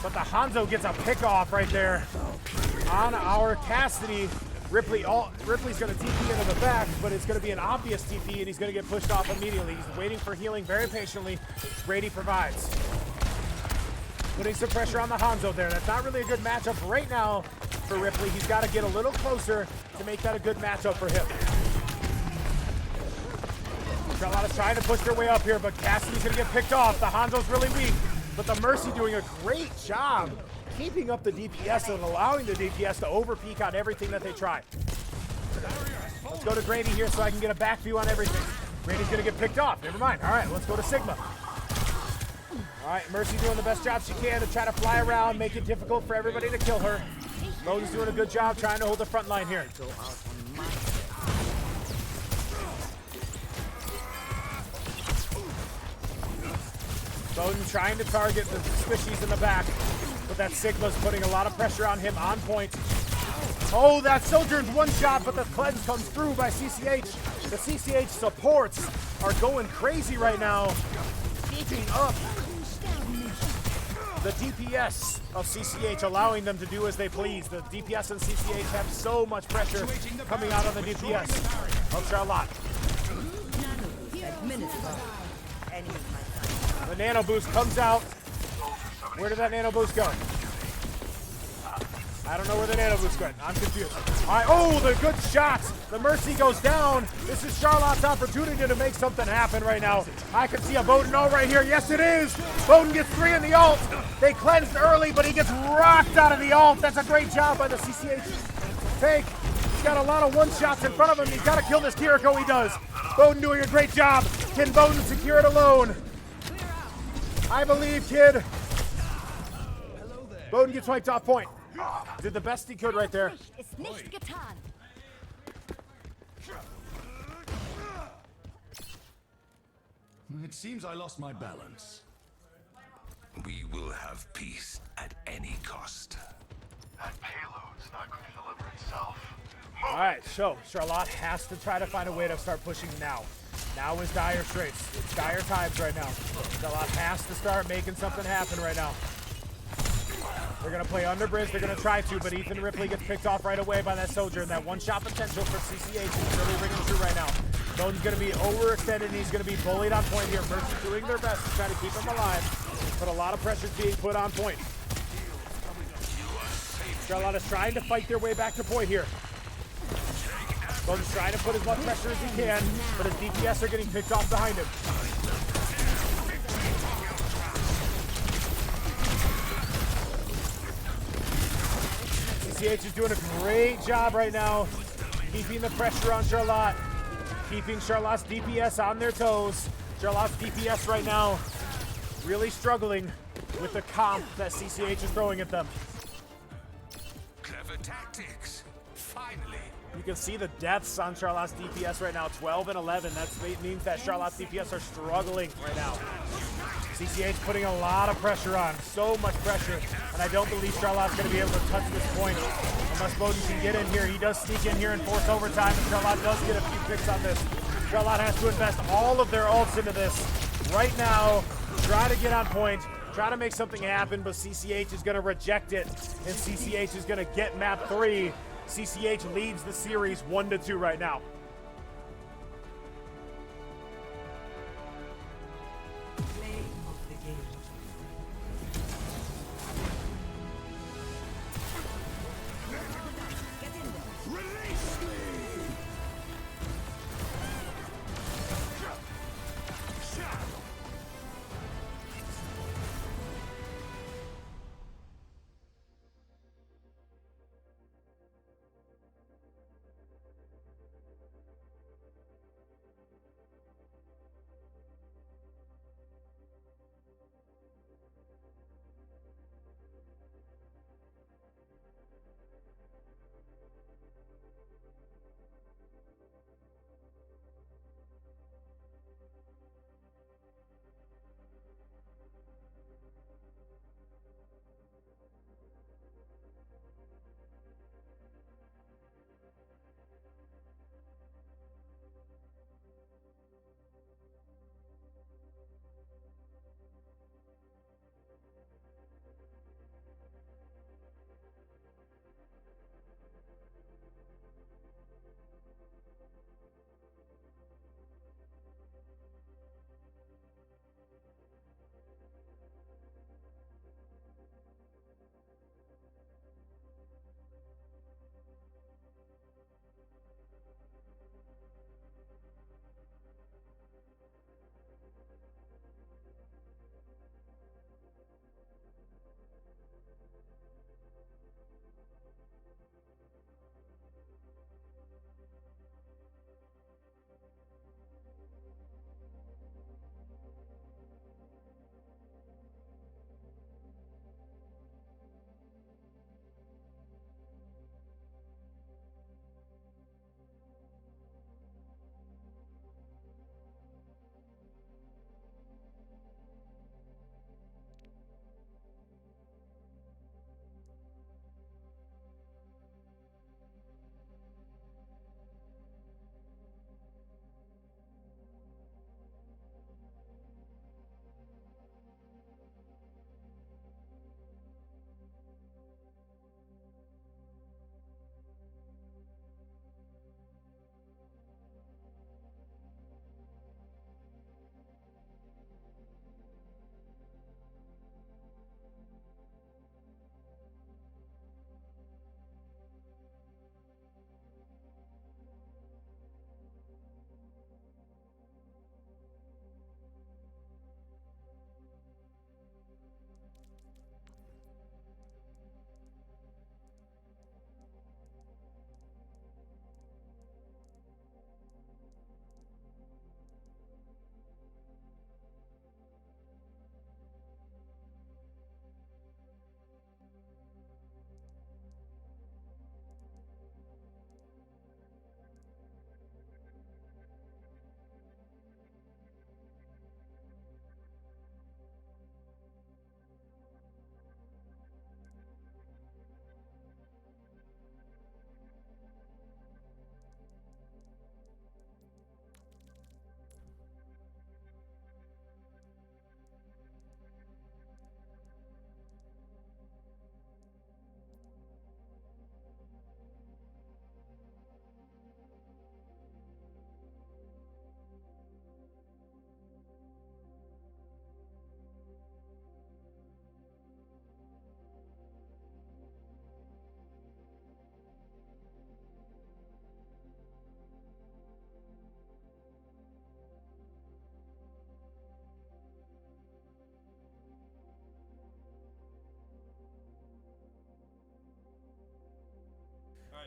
But the Hanzo gets a pick off right there on our Cassidy. Ripley's going to TP into the back, but it's going to be an obvious TP, and he's going to get pushed off immediately. He's waiting for healing very patiently. Brady provides. Putting some pressure on the Hanzo there. That's not really a good matchup right now for Ripley. He's got to get a little closer to make that a good matchup for him. Charlotte's trying to push their way up here, but Cassidy's going to get picked off. The Hanzo's really weak, but the Mercy doing a great job keeping up the DPS and allowing the DPS to overpeak on everything that they try. Let's go to Grady here so I can get a back view on everything. Grady's going to get picked off. Never mind. All right, let's go to Sigma. All right, Mercy doing the best job she can to try to fly around, make it difficult for everybody to kill her. Bowden's doing a good job trying to hold the front line here. Bowden trying to target the squishies in the back, but that Sigma's putting a lot of pressure on him on point. Oh, that Sojourn's one shot, but the cleanse comes through by CCH. The CCH supports are going crazy right now, keeping up the DPS of CCH, allowing them to do as they please. The DPS and CCH have so much pressure coming out on the DPS of Charlotte. The nano boost comes out. Where did that nano boost go? I don't know where the nano boost went. I'm confused. All right, oh, the good shots. The Mercy goes down. This is Charlotte's opportunity to make something happen right now. I can see a Bowden ult right here. Yes, it is. Bowden gets 3 in the ult. They cleansed early, but he gets rocked out of the ult. That's a great job by the CCH tank. He's got a lot of one-shots in front of him. He's got to kill this Kiriko. He does. Bowden doing a great job. Can Bowden secure it alone? I believe, kid. Bowden gets wiped off point. Did the best he could right there. Ist nicht getan. It seems I lost my balance. We will have peace at any cost. That payload's not going to deliver itself. All right, so Charlotte has to try to find a way to start pushing now. Now is dire straits. It's dire times right now. Charlotte has to start making something happen right now. They're going to play under bridge. They're going to try to, but Ethan Ripley gets picked off right away by that Sojourn. That one-shot potential for CCH is really ringing true right now. Bowden's going to be overextended, and he's going to be bullied on point here. Mercy doing their best to try to keep him alive, but a lot of pressure is being put on point. Charlotte is trying to fight their way back to point here. Bowden's trying to put as much pressure as he can, but his DPS are getting picked off behind him. CCH is doing a great job right now, keeping the pressure on Charlotte, keeping Charlotte's DPS on their toes. Charlotte's DPS right now really struggling with the comp that CCH is throwing at them. Clever tactics. Finally. You can see the deaths on Charlotte's DPS right now, 12 and 11. That means that Charlotte's DPS are struggling right now. CCH putting a lot of pressure on, so much pressure, and I don't believe Charlotte's going to be able to touch this point unless Bowden can get in here. He does sneak in here and force overtime, and Charlotte does get a few picks on this. Charlotte has to invest all of their ults into this right now, try to get on point, try to make something happen, but CCH is going to reject it, and CCH is going to get map 3. CCH leads the series 1-2 right now. Play of the game. Get in there. Release me!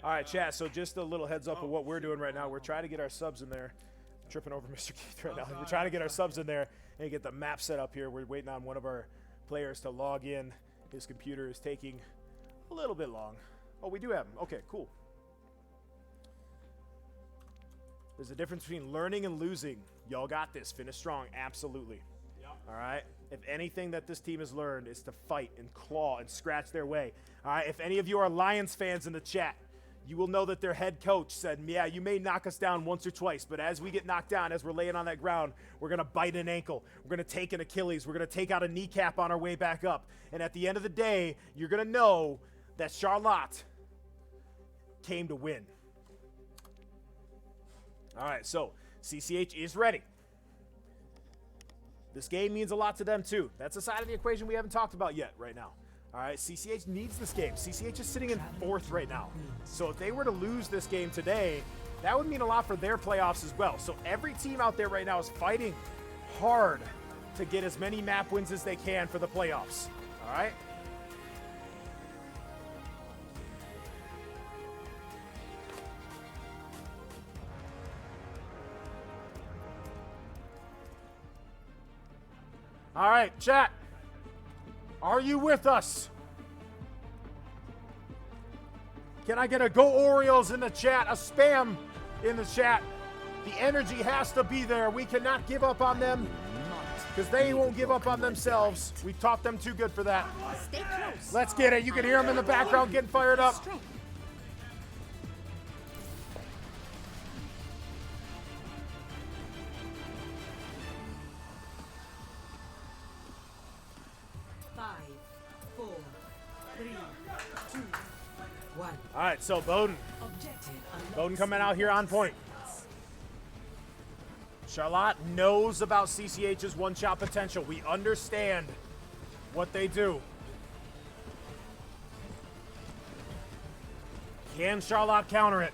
All right, chat. So just a little heads up of what we're doing right now. We're trying to get our subs in there. Tripping over Mr. Keith right now. We're trying to get our subs in there and get the map set up here. We're waiting on one of our players to log in. His computer is taking a little bit long. Oh, we do have him. Okay, cool. There's a difference between learning and losing. Y'all got this. Finish strong. Absolutely. All right? If anything that this team has learned is to fight and claw and scratch their way. All right? If any of you are Lions fans in the chat, you will know that their head coach said, yeah, you may knock us down once or twice, but as we get knocked down, as we're laying on that ground, we're going to bite an ankle. We're going to take an Achilles. We're going to take out a kneecap on our way back up. And at the end of the day, you're going to know that Charlotte came to win. All right, so CCH is ready. This game means a lot to them, too. That's a side of the equation we haven't talked about yet right now. All right, CCH needs this game. CCH is sitting in 4th right now. So if they were to lose this game today, that would mean a lot for their playoffs as well. So every team out there right now is fighting hard to get as many map wins as they can for the playoffs. All right? All right, chat. Are you with us? Can I get a go Orioles in the chat, a spam in the chat? The energy has to be there. We cannot give up on them because they won't give up on themselves. We've taught them too good for that. Stay close. Let's get it. You can hear them in the background getting fired up. Strength. All right, so Bowden coming out here on point. Charlotte knows about CCH's one-shot potential. We understand what they do. Can Charlotte counter it?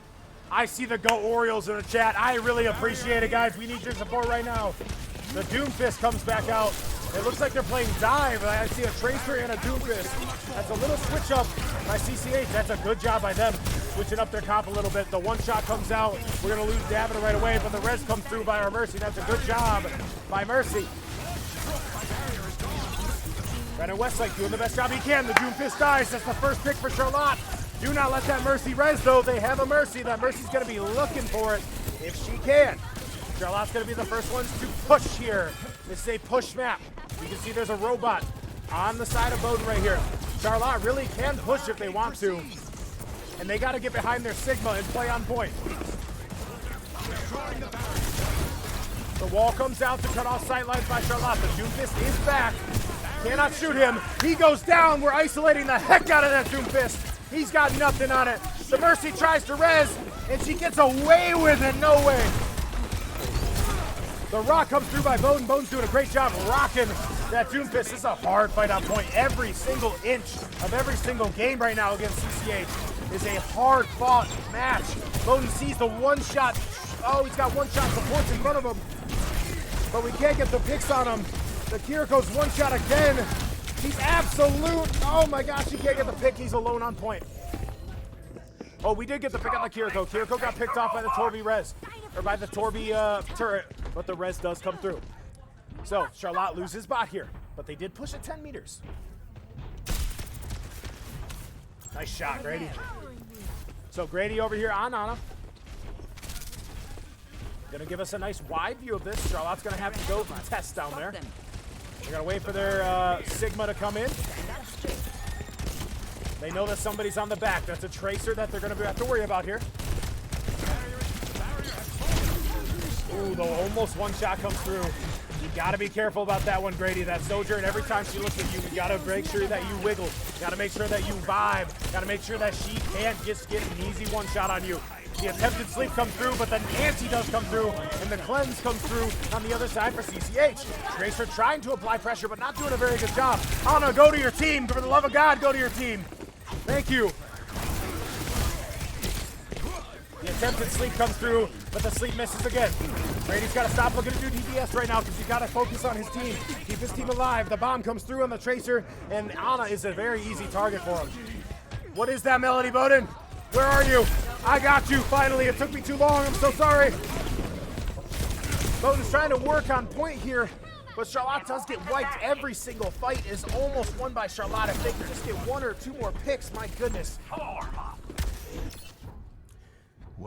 I see the Go Orioles in the chat. I really appreciate it, guys. We need your support right now. The Doomfist comes back out. It looks like they're playing dive. I see a Tracer and a Doomfist. That's a little switch up by CCH. That's a good job by them, switching up their comp a little bit. The one shot comes out. We're going to lose Davida right away, but the res comes through by our Mercy. That's a good job by Mercy. Brandon Westlake doing the best job he can. The Doomfist dies. That's the first pick for Charlotte. Do not let that Mercy res, though. They have a Mercy. That Mercy's going to be looking for it if she can. Charlotte's going to be the first ones to push here. This is a push map. You can see there's a robot on the side of Bowden right here. Charlotte really can push if they want to. And they got to get behind their Sigma and play on point. The wall comes out to cut off sightlines by Charlotte. The Doomfist is back. Cannot shoot him. He goes down. We're isolating the heck out of that Doomfist. He's got nothing on it. The Mercy tries to res, and she gets away with it. No way. The rock comes through by Bowden. Bowden's doing a great job rocking that Doomfist. This is a hard fight on point. Every single inch of every single game right now against CCH is a hard-fought match. Bowden sees the one-shot. Oh, he's got one-shot supports in front of him. But we can't get the picks on him. The Kiriko's one-shot again. He's absolute. Oh, my gosh, he can't get the pick. He's alone on point. Oh, we did get the pick on the Kiriko. Kiriko got picked off by the Torby res. Or by the Torby turret. But the res does come through. So, Charlotte loses bot here. But they did push it 10 meters. Nice shot, Grady. So, Grady over here on Ana. Gonna give us a nice wide view of this. Charlotte's gonna have to go test down there. They're gonna wait for their Sigma to come in. They know that somebody's on the back. That's a Tracer that they're gonna have to worry about here. Ooh, the almost one shot comes through. You gotta be careful about that one, Grady. That Sojourn, every time she looks at you, you gotta make sure that you wiggle. Gotta make sure that you vibe. Gotta make sure that she can't just get an easy one shot on you. The attempted sleep comes through, but the Nancy does come through, and the cleanse comes through on the other side for CCH. Tracer trying to apply pressure, but not doing a very good job. Ana, go to your team. For the love of God, go to your team. Thank you. The attempted sleep comes through, but the sleep misses again. Brady's got to stop looking to do DPS right now because he's got to focus on his team. Keep his team alive. The bomb comes through on the Tracer, and Ana is a very easy target for him. What is that, Melody Bowden? Where are you? I got you, finally. It took me too long. I'm so sorry. Bowden's trying to work on point here, but Charlotte does get wiped. Every single fight is almost won by Charlotte. If they can just get 1 or 2 more picks, my goodness.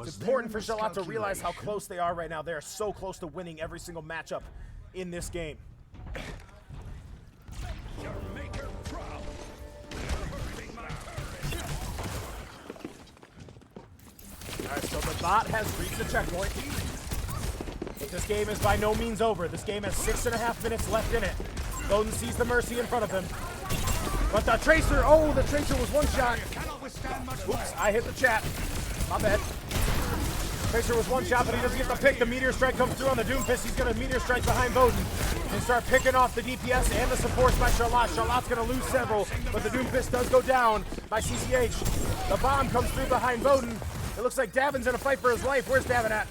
It's important for Charlotte to realize how close they are right now. They are so close to winning every single matchup in this game. Alright, so the bot has reached the checkpoint. But this game is by no means over. This game has 6.5 minutes left in it. Bowden sees the Mercy in front of him. But the Tracer, oh, the Tracer was one shot. Oops, I hit the chat. My bad. Tracer was one shot, but he doesn't get the pick. The Meteor Strike comes through on the Doomfist. He's going to Meteor Strike behind Bowden and start picking off the DPS and the supports by Charlotte. Charlotte's going to lose several, but the Doomfist does go down by CCH. The bomb comes through behind Bowden. It looks like Davin's in a fight for his life. Where's Davin at?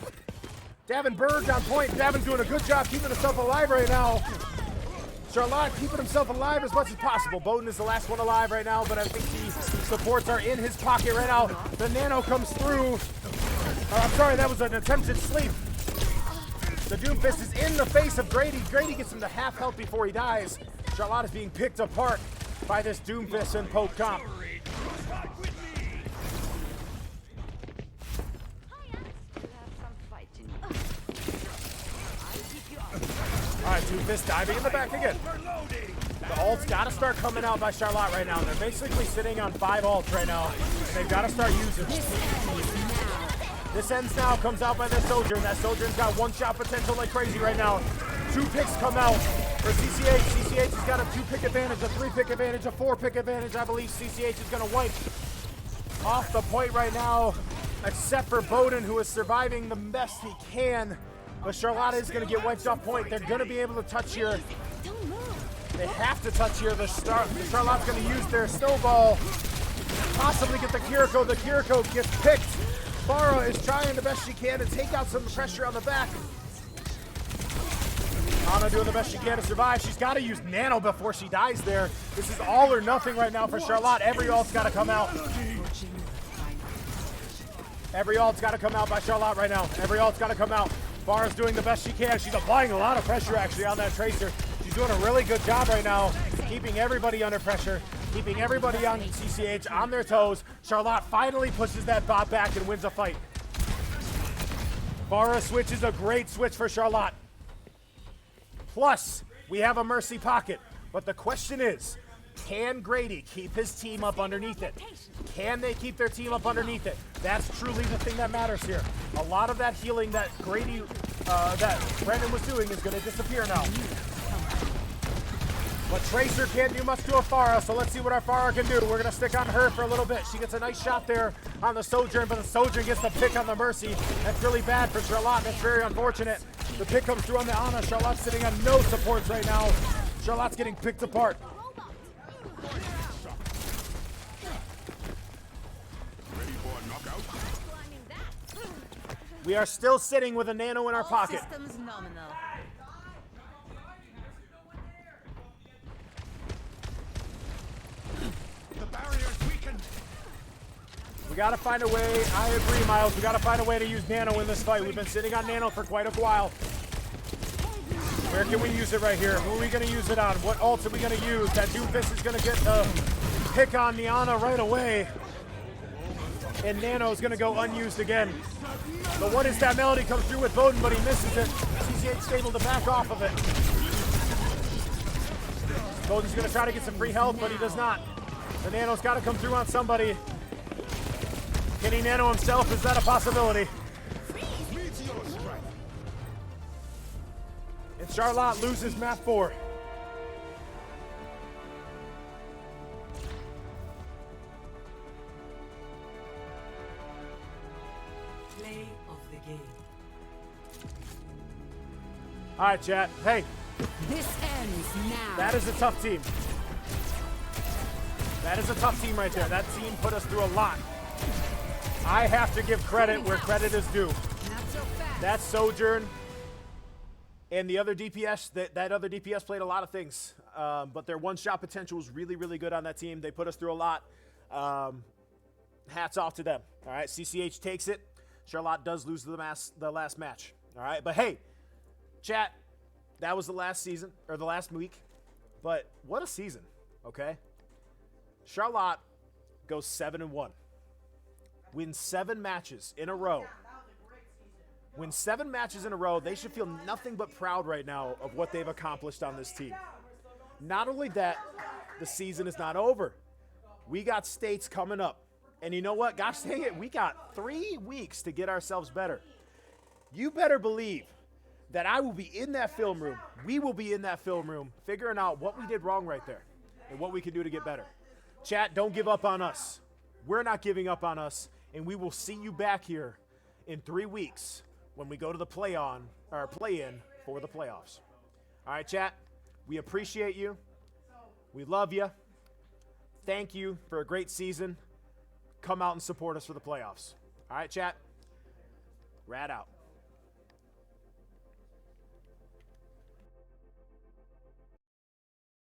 Davin Berg on point. Davin's doing a good job keeping himself alive right now. Charlotte keeping himself alive as much as possible. Bowden is the last one alive right now, but I think the supports are in his pocket right now. The Nano comes through. I'm sorry, that was an attempted sleep. The Doomfist is in the face of Grady. Grady gets him to half health before he dies. Charlotte is being picked apart by this Doomfist and Poke Comp. Alright, Doomfist diving in the back again. The ults gotta start coming out by Charlotte right now. They're basically sitting on 5 ults right now. And they've gotta start using them. This ends now, comes out by their Sojourn. That Sojourn's got 1-shot potential like crazy right now. 2 picks come out for CCH. CCH has got a 2-pick advantage, a 3-pick advantage, a 4-pick advantage. I believe CCH is gonna wipe off the point right now, except for Bowden, who is surviving the best he can. But Charlotte is going to get wiped off point. They're going to be able to touch here. They have to touch here. Charlotte's going to use their snowball, possibly get the Kiriko. The Kiriko gets picked. Farah is trying the best she can to take out some pressure on the back. Ana doing the best she can to survive. She's got to use Nano before she dies there. This is all or nothing right now for Charlotte. Every ult's got to come out. Every ult's got to come out by Charlotte right now. Every ult's got to come out. Farah's doing the best she can. She's applying a lot of pressure actually on that Tracer. She's doing a really good job right now, keeping everybody under pressure, keeping everybody on CCH on their toes. Charlotte finally pushes that bot back and wins a fight. Farah switch is a great switch for Charlotte. Plus, we have a Mercy pocket. But the question is, can Grady keep his team up underneath it? Can they keep their team up underneath it? That's truly the thing that matters here. A lot of that healing that that Brandon was doing is going to disappear now. But Tracer can't do much to a Farah, so let's see what our Farah can do. We're going to stick on her for a little bit. She gets a nice shot there on the Sojourn, but the Sojourn gets the pick on the Mercy. That's really bad for Charlotte. That's very unfortunate. The pick comes through on the Ana. Charlotte's sitting on no supports right now. Charlotte's getting picked apart. We are still sitting with a Nano in our pocket. Systems nominal. The barrier's weakened. We gotta find a way. I agree, Miles. We gotta find a way to use Nano in this fight. We've been sitting on Nano for quite a while. Where can we use it right here? Who are we gonna use it on? What ults are we gonna use? That Doomfist is gonna get the pick on Niana right away. And Nano is gonna go unused again. But what is that melody? Comes through with Bowden, but he misses it. CCH is able to back off of it. Bowden's gonna try to get some free health, but he does not. The Nano's gotta come through on somebody. Can he Nano himself? Is that a possibility? And Charlotte loses map 4. Play of the game. All right, chat. Hey, This ends now. that is a tough team. That is a tough team right there. That team put us through a lot. I have to give credit where credit is due. Not so fast. That Sojourn and the other DPS, that other DPS played a lot of things. But their one-shot potential was really, really good on that team. They put us through a lot. Hats off to them. All right, CCH takes it. Charlotte does lose the last match. All right, but hey, Chat, that was the last season, or the last week. But what a season, okay? Charlotte goes 7-1. Wins 7 matches in a row. Wins 7 matches in a row. They should feel nothing but proud right now of what they've accomplished on this team. Not only that, the season is not over. We got states coming up. And you know what? Gosh dang it, we got 3 weeks to get ourselves better. You better believe that I will be in that film room. We will be in that film room figuring out what we did wrong right there and what we can do to get better. Chat, don't give up on us. We're not giving up on us, and we will see you back here in 3 weeks when we go to the play-in for the playoffs. All right, chat, we appreciate you. We love you. Thank you for a great season. Come out and support us for the playoffs. All right, chat, Rad out.